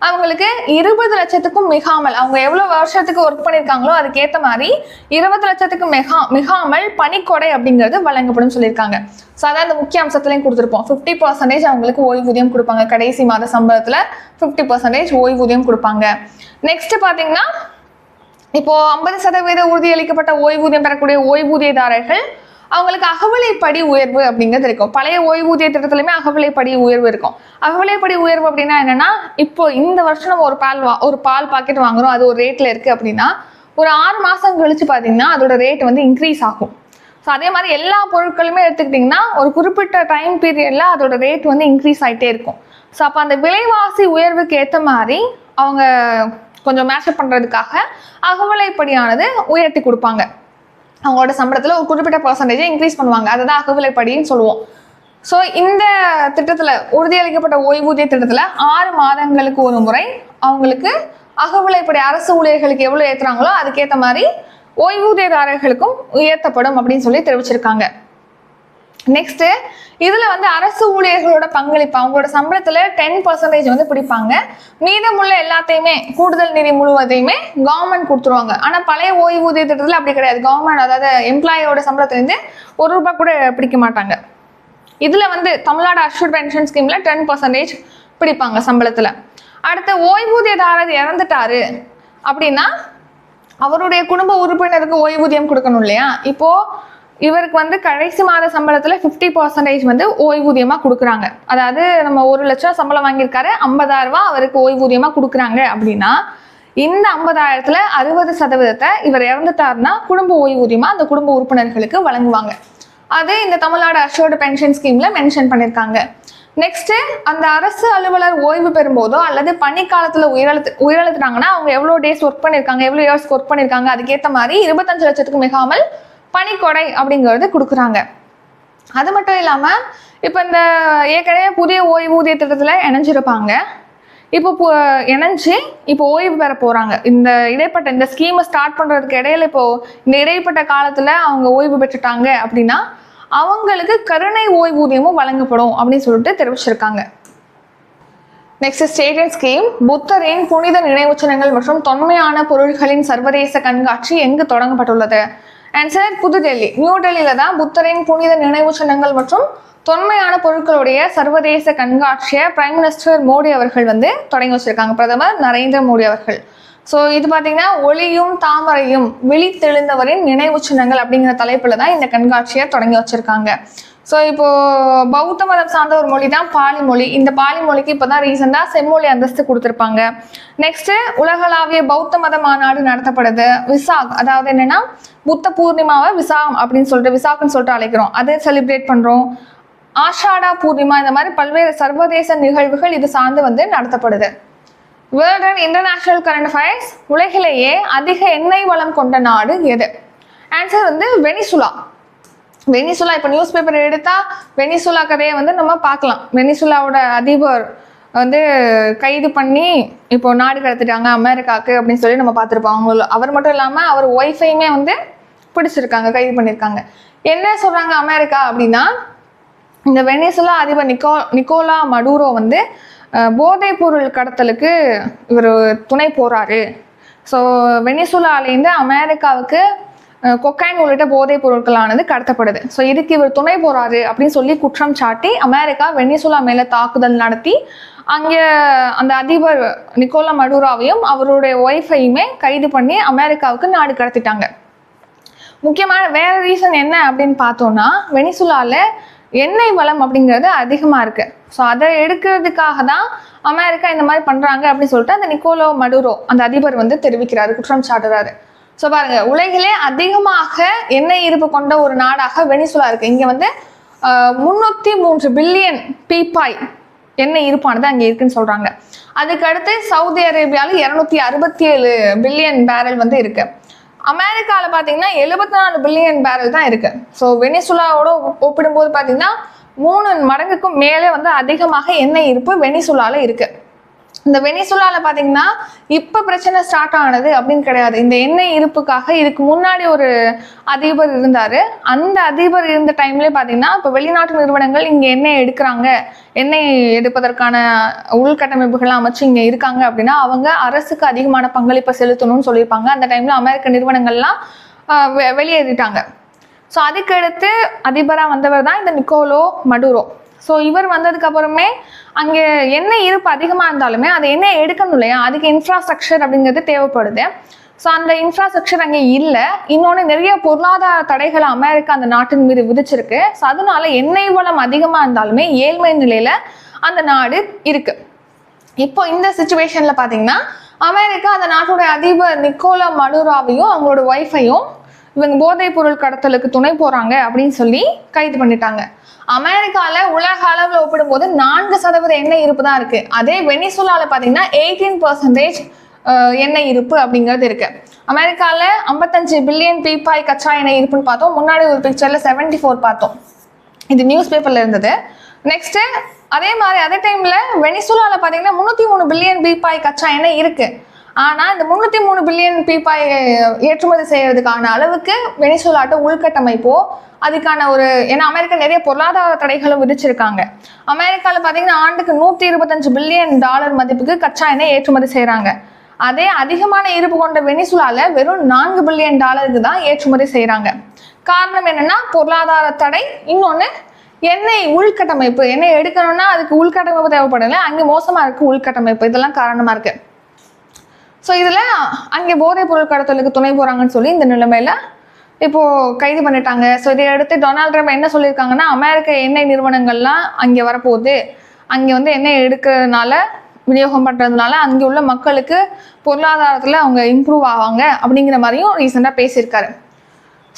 அவங்களுக்கு 20 லட்சத்துக்கும் மிகாமல், அவங்க எவ்வளவு வருஷத்துக்கு ஒர்க் பண்ணியிருக்காங்களோ அதுக்கேற்ற மாதிரி 20 லட்சத்துக்கு மிகாமல் பணிக்கொடை அப்படிங்கிறது வழங்கப்படும் சொல்லியிருக்காங்க. ஸோ அதான் இந்த முக்கிய அம்சத்துலையும் கொடுத்துருப்போம். 50% அவங்களுக்கு ஓய்வூதியம் கொடுப்பாங்க, கடைசி மாத சம்பளத்துல 50% ஓய்வூதியம் கொடுப்பாங்க. நெக்ஸ்ட் பாத்தீங்கன்னா, இப்போ 50% உறுதியளிக்கப்பட்ட ஓய்வூதியம் பெறக்கூடிய ஓய்வூதியதாரர்கள் அவங்களுக்கு அகவிலைப்படி உயர்வு அப்படிங்கிறது இருக்கும். பழைய ஓய்வூதிய திட்டத்திலுமே அகவிலைப்படி உயர்வு இருக்கும். அகவிலைப்படி உயர்வு அப்படின்னா என்னன்னா, இப்போ இந்த வருஷம் நம்ம ஒரு பால் பாக்கெட் வாங்குறோம், அது ஒரு ரேட்ல இருக்கு அப்படின்னா ஒரு 6 மாசம் கழிச்சு பாத்தீங்கன்னா அதோட ரேட் வந்து இன்க்ரீஸ் ஆகும். ஸோ அதே மாதிரி எல்லா பொருட்களுமே எடுத்துக்கிட்டிங்கன்னா ஒரு குறிப்பிட்ட டைம் பீரியட்ல அதோட ரேட் வந்து இன்க்ரீஸ் ஆகிட்டே இருக்கும். ஸோ அப்போ அந்த விலைவாசி உயர்வுக்கு ஏற்ற மாதிரி அவங்க கொஞ்சம் மேட்சப் பண்ணுறதுக்காக அகவிலைப்படியானது உயர்த்தி கொடுப்பாங்க. அவங்களோட சம்பளத்தில் ஒரு குறிப்பிட்ட பர்சன்டேஜை இன்க்ரீஸ் பண்ணுவாங்க. அதுதான் அகவிலைப்படின்னு சொல்லுவோம். ஸோ இந்த திட்டத்தில் உறுதியளிக்கப்பட்ட ஓய்வூதிய திட்டத்தில் 6 மாதங்களுக்கு ஒரு முறை அவங்களுக்கு அகவிலைப்படி அரசு ஊழியர்களுக்கு எவ்வளோ ஏற்றுறாங்களோ அதுக்கேற்ற மாதிரி ஓய்வூதியதாரர்களுக்கும் உயர்த்தப்படும் அப்படின்னு சொல்லி தெரிவிச்சிருக்காங்க. நெக்ஸ்ட், இதுல வந்து அரசு ஊழியர்களோட பங்களிப்பு அவங்களோட சம்பளத்துல 10% வந்து பிடிப்பாங்க. மீதமுள்ள எல்லாத்தையுமே கூடுதல் நிதி முழுவதையுமே கவர்மெண்ட் கொடுத்துருவாங்க. ஆனா பழைய ஓய்வூதிய திட்டத்துல அப்படி கிடையாது. கவர்மெண்ட் அதாவது எம்ப்ளாயோட சம்பளத்திலிருந்து ₹1 கூட பிடிக்க மாட்டாங்க. இதுல வந்து தமிழ்நாடு அஷ்வர்டு பென்ஷன் ஸ்கீம்ல 10% பிடிப்பாங்க சம்பளத்துல. அடுத்த, ஓய்வூதியதாரர் இறந்துட்டாரு அப்படின்னா அவருடைய குடும்ப உறுப்பினருக்கு ஓய்வூதியம் கொடுக்கணும் இல்லையா? இப்போ இவருக்கு வந்து கடைசி மாத சம்பளத்துல 50% வந்து ஓய்வூதியமா கொடுக்குறாங்க. அதாவது நம்ம 1 லட்சம் சம்பளம் வாங்கியிருக்காரு, 50,000 அவருக்கு ஓய்வூதியமா கொடுக்குறாங்க அப்படின்னா இந்த 50,000த்துல 60% இவர் இறந்துட்டாருன்னா குடும்ப ஓய்வூதியமா அந்த குடும்ப உறுப்பினர்களுக்கு வழங்குவாங்க. அது இந்த தமிழ்நாடு அஷ்வர்டு பென்ஷன் ஸ்கீம்ல மென்ஷன் பண்ணியிருக்காங்க. நெக்ஸ்ட், அந்த அரசு அலுவலர் ஓய்வு பெறும்போதோ அல்லது பணிக்காலத்துல உயிரிழந்துட்டாங்கன்னா அவங்க எவ்வளோ டேஸ் ஒர்க் பண்ணியிருக்காங்க, எவ்வளோ இயர்ஸ்க்கு ஒர்க் பண்ணியிருக்காங்க அதுக்கேற்ற மாதிரி 25 லட்சத்துக்கு மிகாமல் பணிக்கொடை அப்படிங்கிறது கொடுக்குறாங்க. அது மட்டும் இல்லாம இப்போ இந்த ஏற்கனவே புதிய ஓய்வூதிய திட்டத்துல இணைஞ்சிருப்பாங்க. இப்போ இணைஞ்சு இப்போ ஓய்வு பெற போறாங்க. இந்த ஸ்கீமை ஸ்டார்ட் பண்றதுக்கு இடையில இப்போ இந்த இடைப்பட்ட காலத்துல அவங்க ஓய்வு பெற்றுட்டாங்க அப்படின்னா அவங்களுக்கு கருணை ஓய்வூதியமும் வழங்கப்படும் அப்படின்னு சொல்லிட்டு தெரிவிச்சிருக்காங்க. Next, state and scheme. புத்தரின் புனித நினைவு சின்னங்கள் மற்றும் தொன்மையான பொருள்களின் சர்வதேச கண்காட்சி எங்கு தொடங்கப்பட்டுள்ளது? ஆன்சர், புதுடெல்லி. நியூ டெல்லியில தான் புத்தரின் புனித நினைவு சின்னங்கள் மற்றும் தொன்மையான பொருட்களுடைய சர்வதேச கண்காட்சியை பிரைம் மினிஸ்டர் மோடி அவர்கள் வந்து தொடங்கி வச்சிருக்காங்க, பிரதமர் நரேந்திர மோடி அவர்கள். ஸோ இது பார்த்தீங்கன்னா ஒளியும் தாமரையும் விழித்தெழுந்தவரின் நினைவு சின்னங்கள் அப்படிங்கிற தலைப்புல தான் இந்த கண்காட்சியை தொடங்கி வச்சிருக்காங்க. ஸோ இப்போ பௌத்த மதம் சார்ந்த ஒரு மொழி தான் பாலி மொழி. இந்த பாலி மொழிக்கு இப்போதான் ரீசெண்டாக செம்மொழி அந்தஸ்து கொடுத்துருப்பாங்க. நெக்ஸ்ட், உலகளாவிய பௌத்த மத மாநாடு நடத்தப்படுது. விசாக், அதாவது என்னன்னா புத்த பூர்ணிமாவை விசாகம் அப்படின்னு சொல்லிட்டு விசாக்குன்னு சொல்லிட்டு அழைக்கிறோம், அதை செலிப்ரேட் பண்றோம். ஆஷாடா பூர்ணிமா, இந்த மாதிரி பல்வேறு சர்வதேச நிகழ்வுகள் இது சார்ந்து வந்து நடத்தப்படுது. World and international current affairs. உலகிலேயே அதிக எண்ணெய் வளம் கொண்ட நாடு எது? ஆன்சர் வந்து வெனிசுலா. வெனிசுலா, இப்போ நியூஸ் பேப்பர் எடுத்தா வெனிசுலா கதையை வந்து நம்ம பார்க்கலாம். வெனிசுலாவோட அதிபர் வந்து கைது பண்ணி இப்போ நாடு கடத்திட்டாங்க அமெரிக்காவுக்கு அப்படின்னு சொல்லி நம்ம பார்த்துருப்போம். அவர் மட்டும் இல்லாமல் அவர் ஒய்ஃபையுமே வந்து பிடிச்சிருக்காங்க, கைது பண்ணியிருக்காங்க. என்ன சொல்றாங்க அமெரிக்கா அப்படின்னா, இந்த வெனிசுலா அதிபர் நிக்கோலா மடூரோ வந்து போதைப் பொருள் கடத்தலுக்கு இவர் துணை போறாரு. ஸோ வெனிசுலாலேருந்து அமெரிக்காவுக்கு கொக்கைன் உள்ளிட்ட போதைப் பொருட்களானது கடத்தப்படுது. ஸோ இதுக்கு இவர் துணை போறாரு அப்படின்னு சொல்லி குற்றம் சாட்டி அமெரிக்கா வெனிசுலா மேல தாக்குதல் நடத்தி அங்கே அந்த அதிபர் நிக்கோலா மடுரோவையும் அவருடைய ஒய்ஃபையுமே கைது பண்ணி அமெரிக்காவுக்கு நாடு கடத்திட்டாங்க. முக்கியமான வேற ரீசன் என்ன அப்படின்னு பார்த்தோம்னா, வெனிசுலால எண்ணெய் வளம் அப்படிங்கிறது அதிகமாக இருக்கு. ஸோ அதை எடுக்கிறதுக்காக தான் அமெரிக்கா இந்த மாதிரி பண்றாங்க அப்படின்னு சொல்லிட்டு அந்த நிக்கோலா மடுரோ அந்த அதிபர் வந்து தெரிவிக்கிறாரு, குற்றம் சாட்டுறாரு. ஸோ பாருங்க, உலகிலே அதிகமாக எண்ணெய் இருப்பு கொண்ட ஒரு நாடாக வெனிசுலா இருக்கு. இங்க வந்து 303 பில்லியன் பீப்பாய் எண்ணெய் இருப்பானது அங்கே இருக்குன்னு சொல்றாங்க. அதுக்கு அடுத்து சவுதி அரேபியால 267 பில்லியன் பேரல் வந்து இருக்கு. அமெரிக்கால பாத்தீங்கன்னா 74 பில்லியன் பேரல் தான் இருக்கு. ஸோ வெனிசுலாவோட ஒப்பிடும்போது பாத்தீங்கன்னா 3 மடங்குக்கும் மேலே வந்து அதிகமாக எண்ணெய் இருப்பு வெனிசுலால இருக்கு. இந்த வெனிசுலால பாத்தீங்கன்னா இப்ப பிரச்சனை ஸ்டார்ட் ஆனது அப்படின்னு கிடையாது. இந்த எண்ணெய் இருப்புக்காக இதுக்கு முன்னாடி ஒரு அதிபர் இருந்தாரு. அந்த அதிபர் இருந்த டைம்ல பாத்தீங்கன்னா இப்ப வெளிநாட்டு நிறுவனங்கள் இங்க எண்ணெய் எடுக்கிறாங்க, எண்ணெய் எடுப்பதற்கான உள்கட்டமைப்புகள் அமைச்சு இங்க இருக்காங்க அப்படின்னா அவங்க அரசுக்கு அதிகமான பங்களிப்பை செலுத்தணும்னு சொல்லியிருப்பாங்க. அந்த டைம்ல அமெரிக்க நிறுவனங்கள்லாம் வெளியேறிட்டாங்க. ஸோ அதுக்கு அடுத்து அதிபரா வந்தவர் தான் இந்த நிக்கோலா மடுரோ. ஸோ இவர் வந்ததுக்கு அப்புறமே அங்கே எண்ணெய் இருப்பு அதிகமாக இருந்தாலுமே அதை எண்ணெய் எடுக்கணும் இல்லையா, அதுக்கு இன்ஃப்ராஸ்ட்ரக்சர் அப்படிங்கிறது தேவைப்படுது. ஸோ அந்த இன்ஃப்ராஸ்ட்ரக்சர் அங்கே இல்லை. இன்னொன்று நிறைய பொருளாதார தடைகளை அமெரிக்கா அந்த நாட்டின் மீது விதிச்சிருக்கு. ஸோ அதனால எண்ணெய் வளம் அதிகமாக இருந்தாலுமே ஏழ்மை நிலையில அந்த நாடு இருக்கு. இப்போ இந்த சிச்சுவேஷன்ல பார்த்தீங்கன்னா அமெரிக்கா அந்த நாட்டோட அதிபர் நிக்கோலா மடுரோவையும் அவங்களோட ஒய்ஃபையும் இவங்க போதைப் பொருள் கடத்தலுக்கு துணை போறாங்க அப்படின்னு சொல்லி கைது பண்ணிட்டாங்க. அமெரிக்கால உலக அளவில் ஒப்பிடும்போது 4% எண்ணெய் இருப்பு தான் இருக்கு. அதே வெனிசுலால பாத்தீங்கன்னா 18% எண்ணெய் இருப்பு அப்படிங்கிறது இருக்கு. அமெரிக்கால 55 பில்லியன் பீப்பாய் கச்சா எண்ணெய் இருப்புன்னு பார்த்தோம். முன்னாடி ஒரு பிக்சர்ல 74 பார்த்தோம். இது நியூஸ் பேப்பர்ல இருந்தது. நெக்ஸ்ட் அதே மாதிரி அதே டைம்ல வெனிசுலால பாத்தீங்கன்னா 303 பில்லியன் பீப்பாய் கச்சா எண்ணெய் இருக்கு. ஆனா இந்த 303 பில்லியன் பீப்பாய் ஏற்றுமதி செய்யறதுக்கான அளவுக்கு வெனிசுலாட்ட உள்கட்டமைப்போ அதுக்கான ஒரு, ஏன்னா அமெரிக்கா நிறைய பொருளாதார தடைகளும் விதிச்சிருக்காங்க. அமெரிக்கால பாத்தீங்கன்னா ஆண்டுக்கு $125 பில்லியன் மதிப்புக்கு கச்சா எண்ணெய் ஏற்றுமதி செய்யறாங்க. அதே அதிகமான இருப்பு கொண்ட வெனிசுலால வெறும் $4 பில்லியன் தான் ஏற்றுமதி செய்யறாங்க. காரணம் என்னன்னா பொருளாதார தடை, இன்னொன்னு எண்ணெய் உள்கட்டமைப்பு. எண்ணெய் எடுக்கணும்னா அதுக்கு உள்கட்டமைப்பு தேவைப்படல, அங்கே மோசமா இருக்கு உள்கட்டமைப்பு, இதெல்லாம் காரணமா இருக்கு. ஸோ இதுல அங்கே போதைப் பொருள் கடத்தலுக்கு துணை போறாங்கன்னு சொல்லி இந்த நிலைமையில இப்போ கைது பண்ணிட்டாங்க. ஸோ இதை அடுத்து டொனால்ட் ட்ரம்ப் என்ன சொல்லியிருக்காங்கன்னா, அமெரிக்க எண்ணெய் நிறுவனங்கள்லாம் அங்கே வரப்போகுது, அங்கே வந்து எண்ணெய் எடுக்கிறதுனால விநியோகம் பண்றதுனால அங்கே உள்ள மக்களுக்கு பொருளாதாரத்தில் அவங்க இம்ப்ரூவ் ஆவாங்க அப்படிங்கிற மாதிரியும் ரீசெண்டாக பேசியிருக்காரு.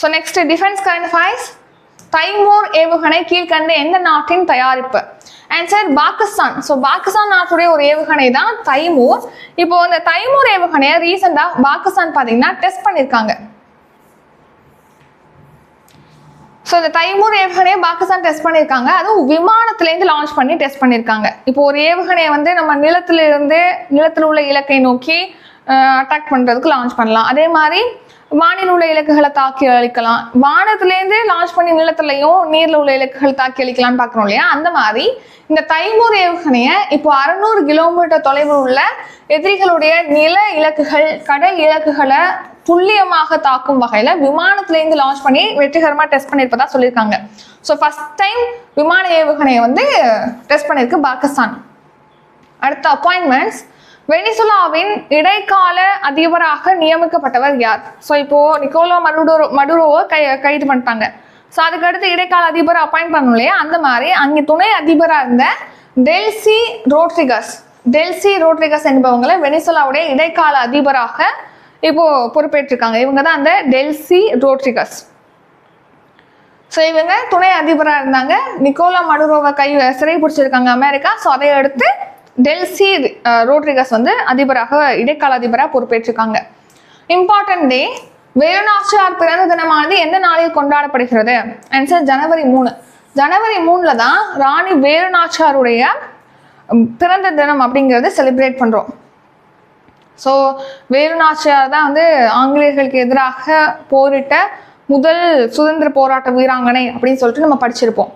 So next defence current affairs. Timur ஏவுகணை கீழ்கண்ட எந்த நாட்டின் தயாரிப்பு? ஆன்சர் பாகிஸ்தான். ஸோ பாகிஸ்தான் நாட்டுடைய ஒரு ஏவுகணை தான் தைமூர். இப்போ இந்த தைமூர் ஏவுகணையை ரீசெண்டா பாகிஸ்தான் பாத்தீங்கன்னா டெஸ்ட் பண்ணிருக்காங்க. ஸோ இந்த தைமூர் ஏவுகணையை பாகிஸ்தான் டெஸ்ட் பண்ணியிருக்காங்க. அதுவும் விமானத்திலேருந்து லான்ச் பண்ணி டெஸ்ட் பண்ணியிருக்காங்க. இப்போ ஒரு ஏவுகணையை வந்து நம்ம நிலத்தில் உள்ள இலக்கை நோக்கி அட்டாக் பண்றதுக்கு லான்ச் பண்ணலாம். அதே மாதிரி வானில் உள்ள இலக்குகளை தாக்கி அழிக்கலாம். வானத்திலேருந்து லான்ச் பண்ணி நிலத்திலையும் நீர்ல உள்ள இலக்குகள் தாக்கி அழிக்கலாம்னு பாக்குறோம் இல்லையா, அந்த மாதிரி இந்த தைமூர் ஏவுகணைய இப்போ 600 கிலோமீட்டர் தொலைவில் உள்ள எதிரிகளுடைய நில இலக்குகள், கடல் இலக்குகளை துல்லியமாக தாக்கும் வகையில விமானத்திலேருந்து லான்ச் பண்ணி வெற்றிகரமா டெஸ்ட் பண்ணியிருப்பதா சொல்லியிருக்காங்க. ஸோ ஃபர்ஸ்ட் டைம் விமான ஏவுகணையை வந்து டெஸ்ட் பண்ணியிருக்கு பாகிஸ்தான். அடுத்த அப்பாயின்மெண்ட்ஸ். வெனிசுலாவின் இடைக்கால அதிபராக நியமிக்கப்பட்டவர் யார்? ஸோ இப்போ நிக்கோலா மடுரோவை கைது பண்ணிட்டாங்க. ஸோ அதுக்கடுத்து இடைக்கால அதிபர் அப்பாயிண்ட் பண்ணணும் இல்லையா, அந்த மாதிரி அங்கே துணை அதிபராக இருந்த டெல்சி ரோட்ரிகஸ் என்பவங்களை வெனிசுலாவுடைய இடைக்கால அதிபராக இப்போ பொறுப்பேற்றிருக்காங்க. இவங்க தான் அந்த டெல்சி ரோட்ரிகஸ். ஸோ இவங்க துணை அதிபராக இருந்தாங்க. நிக்கோலா மடுரோவை சிறை பிடிச்சிருக்காங்க அமெரிக்கா. ஸோ அதை அடுத்து டெல்சி ரோட்ரிகஸ் வந்து இடைக்கால அதிபராக பொறுப்பேற்றிருக்காங்க. இம்பார்ட்டன்ட் டே. வேலுநாச்சியார் பிறந்த தினமானது எந்த நாளில் கொண்டாடப்படுகிறது? ஆன்சர் ஜனவரி 3. ஜனவரி 3ல தான் ராணி வேலுநாச்சியாருடைய பிறந்த தினம் அப்படிங்கிறது செலிப்ரேட் பண்றோம். ஸோ வேலுநாச்சியார் தான் வந்து ஆங்கிலேயர்களுக்கு எதிராக போரிட்ட முதல் சுதந்திர போராட்ட வீராங்கனை அப்படின்னு சொல்லிட்டு நம்ம படிச்சிருப்போம்.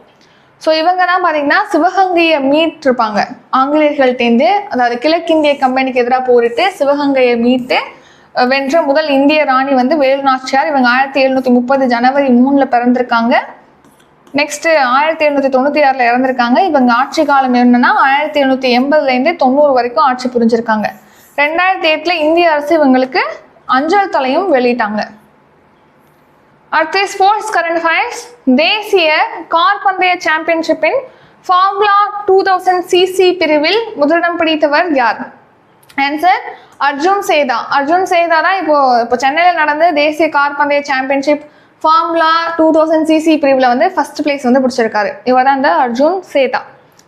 ஸோ இவங்க தான் பார்த்தீங்கன்னா சிவகங்கையை மீட்டிருப்பாங்க ஆங்கிலேயர்கள்டேந்து. அதாவது கிழக்கிந்திய கம்பெனிக்கு எதிராக போரிட்டு சிவகங்கையை மீட்டு வென்ற முதல் இந்திய ராணி வந்து வேலு நாச்சியார். இவங்க 1730 ஜனவரி 3 பிறந்திருக்காங்க. நெக்ஸ்ட் 1796 இறந்திருக்காங்க. இவங்க ஆட்சி காலம் என்னன்னா 1780 90 வரைக்கும் ஆட்சி புரிஞ்சிருக்காங்க. 2008 இந்திய அரசு இவங்களுக்கு அஞ்சல் தலையும் வெளியிட்டாங்க. அடுத்து ஸ்போர்ட்ஸ் கரண்ட் அஃபேர்ஸ். தேசிய கால்பந்தய சாம்பியன்ஷிப்பின் ஃபார்முலா 2000 சிசி பிரிவில் முதலிடம் பிடித்தவர் யார்? ஆன்சர் அர்ஜுன் சேதா. அர்ஜுன் சேதா தான் இப்போ சென்னையில் நடந்த தேசிய கால்பந்தய சாம்பியன்ஷிப் ஃபார்முலா 2000 சிசி பிரிவில் வந்து ஃபர்ஸ்ட் பிளேஸ் வந்து பிடிச்சிருக்காரு. இவர் தான் இந்த அர்ஜுன் சேதா.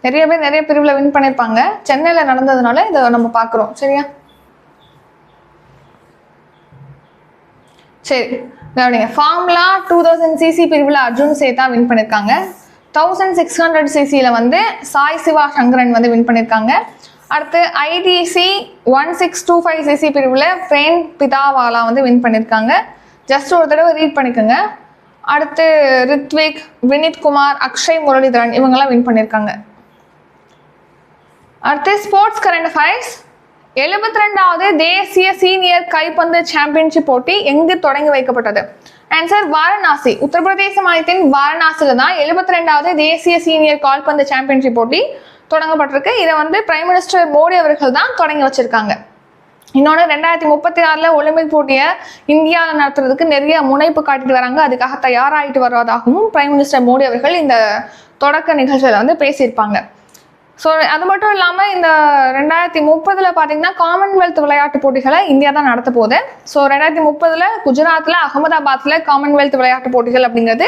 நிறைய பேர் நிறைய பிரிவில் வின் பண்ணியிருப்பாங்க. சென்னையில் நடந்ததுனால இதை நம்ம பார்க்குறோம். சரியா? சரி, கவனிங்க. ஃபார்முலா 2000 சிசி பிரிவில் அர்ஜுன் சேதா வின் பண்ணியிருக்காங்க. 1600 சிசியில் வந்து சாய் சிவா சங்கரன் வந்து வின் பண்ணியிருக்காங்க. அடுத்து ஐடிசி 1625 சிசி பிரிவில் பிரேம் பிதாவாலா வந்து வின் பண்ணியிருக்காங்க. ஜஸ்ட் ஒரு தடவை ரீட் பண்ணிக்கோங்க. அடுத்து ரித்விக், வினித் குமார், அக்ஷய் முரளிதரன் இவங்கெல்லாம் வின் பண்ணியிருக்காங்க. அடுத்து ஸ்போர்ட்ஸ் கரண்ட் அஃபேர்ஸ். 72வது தேசிய சீனியர் கைப்பந்து சாம்பியன்ஷிப் போட்டி எங்கு தொடங்கி வைக்கப்பட்டது? ஆன்சர் வாரணாசி. உத்தரப்பிரதேச மாநிலத்தின் வாரணாசியில் தான் 72வது தேசிய சீனியர் கால்பந்து சாம்பியன்ஷிப் போட்டி தொடங்கப்பட்டிருக்கு. இதை வந்து பிரைம் மினிஸ்டர் மோடி அவர்கள் தான் தொடங்கி வச்சிருக்காங்க. இன்னொன்று 2036 ஒலிம்பிக் போட்டியை இந்தியாவில் நடத்துறதுக்கு நிறைய முனைப்பு காட்டிட்டு வராங்க. அதுக்காக தயாராகிட்டு வருவதாகவும் பிரைம் மினிஸ்டர் மோடி அவர்கள் இந்த தொடக்க நிகழ்ச்சியில் வந்து பேசியிருப்பாங்க. ஸோ அது மட்டும் இல்லாமல் இந்த 2030 பார்த்தீங்கன்னா காமன்வெல்த் விளையாட்டு போட்டிகளை இந்தியா தான் நடத்த போகுது. ஸோ 2030 குஜராத்தில் அகமதாபாத்தில் காமன்வெல்த் விளையாட்டு போட்டிகள் அப்படிங்கிறது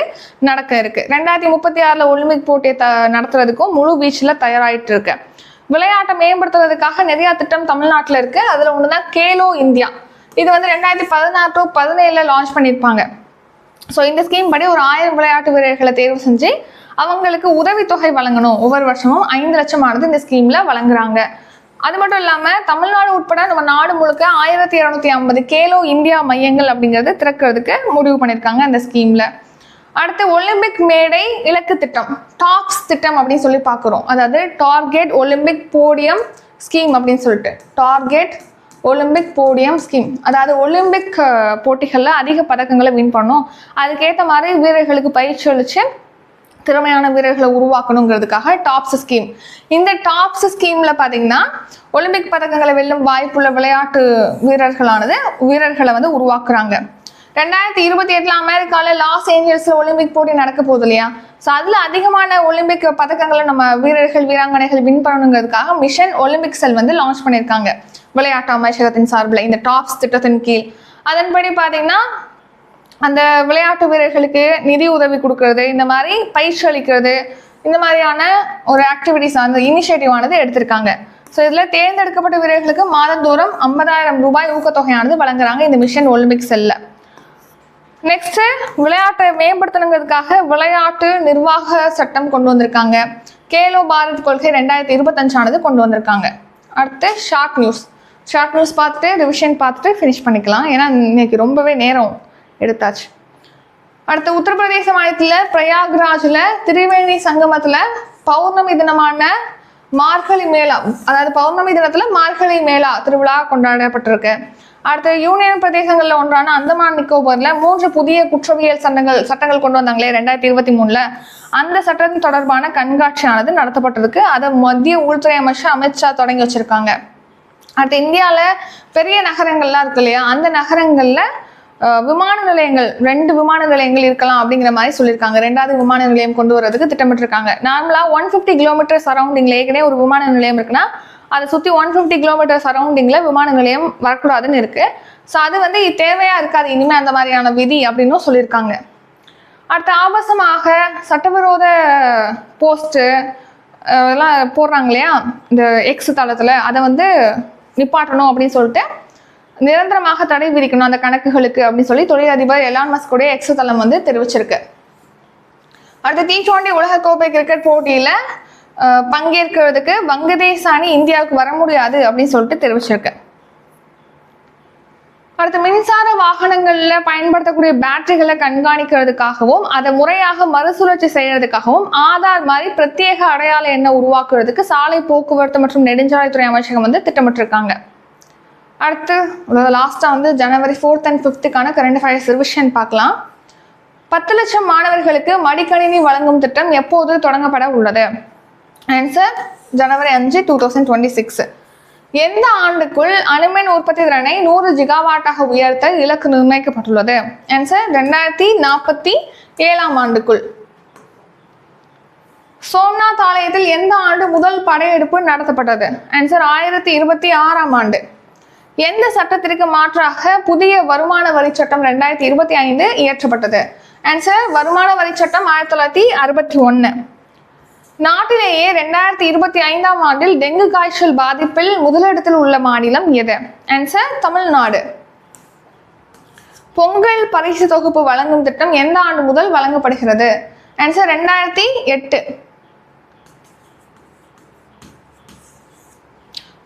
நடக்க இருக்கு. 2036 ஒலிம்பிக் போட்டியை நடத்துறதுக்கும் முழு வீச்சில் தயாராகிட்டு இருக்கு. விளையாட்டை மேம்படுத்துறதுக்காக நிறைய திட்டம் தமிழ்நாட்டில் இருக்கு. அதில் ஒன்று தான் கேலோ இந்தியா. இது வந்து 2016-17 லான்ச் பண்ணியிருப்பாங்க. ஸோ இந்த ஸ்கீம் படி ஒரு 1000 விளையாட்டு வீரர்களை தேர்வு செஞ்சு அவங்களுக்கு உதவித்தொகை வழங்கணும். ஒவ்வொரு வருஷமும் 5 லட்சம் ஆனது இந்த ஸ்கீம்ல வழங்குறாங்க. அது மட்டும் இல்லாமல் தமிழ்நாடு உட்பட நம்ம நாடு முழுக்க 1250 கேலோ இந்தியா மையங்கள் அப்படிங்கிறது திறக்கிறதுக்கு முடிவு பண்ணியிருக்காங்க அந்த ஸ்கீம்ல. அடுத்து ஒலிம்பிக் மேடை இலக்கு திட்டம், டாப்ஸ் திட்டம் அப்படின்னு சொல்லி பார்க்குறோம். அதாவது டார்கெட் ஒலிம்பிக் போடியம் ஸ்கீம் அப்படின்னு சொல்லிட்டு டார்கெட் ஒலிம்பிக் போடியம் ஸ்கீம். அதாவது ஒலிம்பிக் போட்டிகளில் அதிக பதக்கங்களை வின் பண்ணணும், அதுக்கேற்ற மாதிரி வீரர்களுக்கு பயிற்சி அளித்து திறமையான வீரர்களை உருவாக்கணுங்கிறதுக்காக டாப்ஸ் ஸ்கீம். இந்த டாப்ஸ் ஸ்கீம்ல பார்த்தீங்கன்னா ஒலிம்பிக் பதக்கங்களை வெல்லும் வாய்ப்புள்ள விளையாட்டு வீரர்களை வந்து உருவாக்குறாங்க. 2028 அமெரிக்காவில் லாஸ் ஏஞ்சல்ஸ்ல ஒலிம்பிக் போட்டி நடக்க போகுது இல்லையா? ஸோ அதில் அதிகமான ஒலிம்பிக் பதக்கங்களை நம்ம வீராங்கனைகள் வின் பண்ணணுங்கிறதுக்காக மிஷன் ஒலிம்பிக் செல் வந்து லான்ச் பண்ணியிருக்காங்க விளையாட்டு அமைச்சகத்தின் சார்பில் இந்த டாப்ஸ் திட்டத்தின் கீழ். அதன்படி பார்த்தீங்கன்னா அந்த விளையாட்டு வீரர்களுக்கு நிதி உதவி கொடுக்கறது, இந்த மாதிரி பயிற்சி அளிக்கிறது, இந்த மாதிரியான ஒரு ஆக்டிவிட்டிஸ் அந்த இனிஷியேட்டிவ் ஆனது எடுத்திருக்காங்க. ஸோ இதில் தேர்ந்தெடுக்கப்பட்ட வீரர்களுக்கு மாதந்தோறும் 50,000 ரூபாய் ஊக்கத்தொகையானது வழங்குறாங்க இந்த மிஷன் ஒலிம்பிக் செல்ல. நெக்ஸ்ட் விளையாட்டை மேம்படுத்தணுங்கிறதுக்காக விளையாட்டு நிர்வாக சட்டம் கொண்டு வந்திருக்காங்க. கேலோ பாரத் கொள்கை 2025 ஆனது கொண்டு வந்திருக்காங்க. அடுத்து ஷார்ட் நியூஸ் பார்த்துட்டு ரிவிஷன் பார்த்துட்டு ஃபினிஷ் பண்ணிக்கலாம், ஏன்னா இன்னைக்கு ரொம்பவே நேரம் எடுத்தாச்சு. அடுத்து உத்தரப்பிரதேச மாநிலத்தில் பிரயாக்ராஜில் திரிவேணி சங்கமத்தில் பௌர்ணமி தினமான மார்கழி மேளா, அதாவது பௌர்ணமி தினத்தில் மார்கழி மேளா திருவிழா கொண்டாடப்பட்டிருக்கு. அடுத்து யூனியன் பிரதேசங்களில் ஒன்றான அந்தமான் நிக்கோபரில் 3 புதிய குற்றவியல் சட்டங்கள் கொண்டு வந்தாங்களே 2023, அந்த சட்டத்தின் தொடர்பான கண்காட்சியானது நடத்தப்பட்டிருக்கு. அதை மத்திய உள்துறை அமைச்சர் அமித்ஷா தொடங்கி வச்சிருக்காங்க. அடுத்து இந்தியாவில் பெரிய நகரங்கள்லாம் இருக்கு இல்லையா, அந்த நகரங்களில் விமான நிலையங்கள் 2 விமான நிலையங்கள் இருக்கலாம் அப்படிங்கிற மாதிரி சொல்லியிருக்காங்க. 2வது விமான நிலையம் கொண்டு வரதுக்கு திட்டமிட்டிருக்காங்க. நார்மலாக 150 கிலோமீட்டர் சரௌண்டிங்ல ஏற்கனவே ஒரு விமான நிலையம் இருக்குன்னா அதை சுற்றி 150 கிலோமீட்டர் சரௌண்டிங்ல விமான நிலையம் வரக்கூடாதுன்னு இருக்கு. ஸோ அது வந்து தேவையா இருக்காது இனிமேல் அந்த மாதிரியான விதி அப்படின்னும் சொல்லியிருக்காங்க. அடுத்து ஆபாசமாக சட்டவிரோத போஸ்ட்டு எல்லாம் போடுறாங்க இல்லையா இந்த எக்ஸ் தளத்தில், அதை வந்து நிப்பாட்டணும் அப்படின்னு சொல்லிட்டு நிரந்தரமாக தடை விதிக்கணும் அந்த கணக்குகளுக்கு அப்படின்னு சொல்லி தொழிலதிபர் எலான் மஸ்கோடைய எக்ஸ் தளம் வந்து தெரிவிச்சிருக்கு. அடுத்து T20 உலகக்கோப்பை கிரிக்கெட் போட்டியில பங்கேற்கிறதுக்கு வங்கதேச அணி இந்தியாவுக்கு வர முடியாது அப்படின்னு சொல்லிட்டு தெரிவிச்சிருக்கு. அடுத்து மின்சார வாகனங்கள்ல பயன்படுத்தக்கூடிய பேட்டரிகளை கண்காணிக்கிறதுக்காகவும் அதை முறையாக மறுசுழற்சி செய்யறதுக்காகவும் ஆதார் மாதிரி பிரத்யேக அடையாள எண்ணை உருவாக்குறதுக்கு சாலை போக்குவரத்து மற்றும் நெடுஞ்சாலைத்துறை அமைச்சகம் வந்து திட்டமிட்டிருக்காங்க. அடுத்து லாஸ்ட்டாக வந்து ஜனவரி 4th and 5th current affairs revision பார்க்கலாம். 10 லட்சம் மாணவர்களுக்கு மடிக்கணினி வழங்கும் திட்டம் எப்போது தொடங்கப்பட உள்ளது? ஆன்சர் ஜனவரி 5, 2026. எந்த ஆண்டுக்குள் அணுமின் உற்பத்தி திறனை 100 ஜிகாவாட்டாக உயர்த்த இலக்கு நிர்ணயிக்கப்பட்டுள்ளது? ஆன்சர் 2047 ஆண்டுக்குள். சோம்நாத் ஆலயத்தில் எந்த ஆண்டு முதல் படையெடுப்பு நடத்தப்பட்டது? ஆன்சர் 1026 ஆண்டு. எந்த சட்டத்திற்கு மாற்றாக புதிய வருமான வரி சட்டம் 2025 இயற்றப்பட்டது? ஆன்சர் வருமான வரி சட்டம் 1961. நாட்டிலேயே 2025 ஆண்டில் டெங்கு காய்ச்சல் பாதிப்பில் முதலிடத்தில் உள்ள மாநிலம் எது? ஆன்சர் தமிழ்நாடு. பொங்கல் பரிசு தொகுப்பு வழங்கும் திட்டம் எந்த ஆண்டு முதல் வழங்கப்படுகிறது? ஆன்சர் 2008.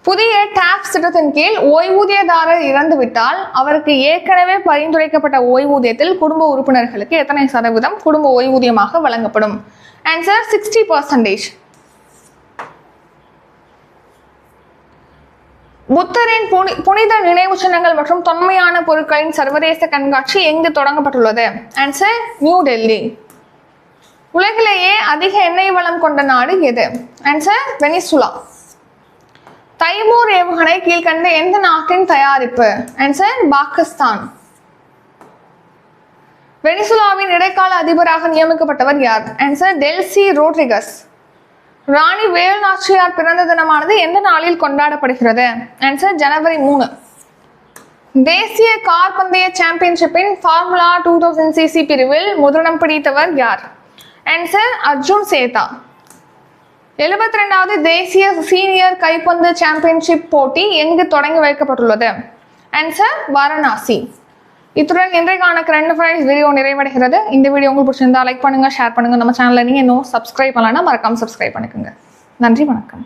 புதிய டாக்ஸ் திட்டத்தின் கீழ் ஓய்வூதியதாரர் இறந்துவிட்டால் அவருக்கு ஏற்கனவே பரிந்துரைக்கப்பட்ட ஓய்வூதியத்தில் குடும்ப உறுப்பினர்களுக்கு எத்தனை சதவீதம் குடும்ப ஓய்வூதியமாக வழங்கப்படும்? ஆன்சர் 60%. புத்தரின் புனித நினைவு சின்னங்கள் மற்றும் தொன்மையான பொருட்களின் சர்வதேச கண்காட்சி எங்கு தொடங்கப்பட்டுள்ளது? Answer new Delhi. உலகிலேயே அதிக எண்ணெய் வளம் கொண்ட நாடு எது? Answer Venezuela. தைமூர் ஏவுகணை கீழ்கண்ட எந்த நாட்டின் தயாரிப்பு? ஆன்சர் பாகிஸ்தான். வெனிசுலாவின் இடைக்கால அதிபராக நியமிக்கப்பட்டவர் யார்? Answer Delcy Rodriguez. Rani Velu Nachiyar பிறந்த தினமானது எந்த நாளில் கொண்டாடப்படுகிறது? ஆன்சர் ஜனவரி 3. தேசிய கார் பந்தய சாம்பியன்ஷிப்பின் ஃபார்முலா 2000 cc பிரிவில் முதலிடம் பிடித்தவர் யார்? ஆன்சர் அர்ஜுன் சேதா. 72வது தேசிய சீனியர் கைப்பந்து சாம்பியன்ஷிப் போட்டி எங்கு தொடங்கி வைக்கப்பட்டுள்ளது? ஆன்சர் வாரணாசி. இத்துடன் இன்றைக்கான கரண்ட் அஃபேர்ஸ் வீடியோ நிறைவடைகிறது. இந்த வீடியோ உங்களுக்கு பிடிச்சிருந்தா லைக் பண்ணுங்க, ஷேர் பண்ணுங்க. நம்ம சேனலை நீங்க இன்னும் சப்ஸ்கிரைப் பண்ணலன்னா மறக்காம சப்ஸ்கிரைப் பண்ணிக்கோங்க. நன்றி, வணக்கம்.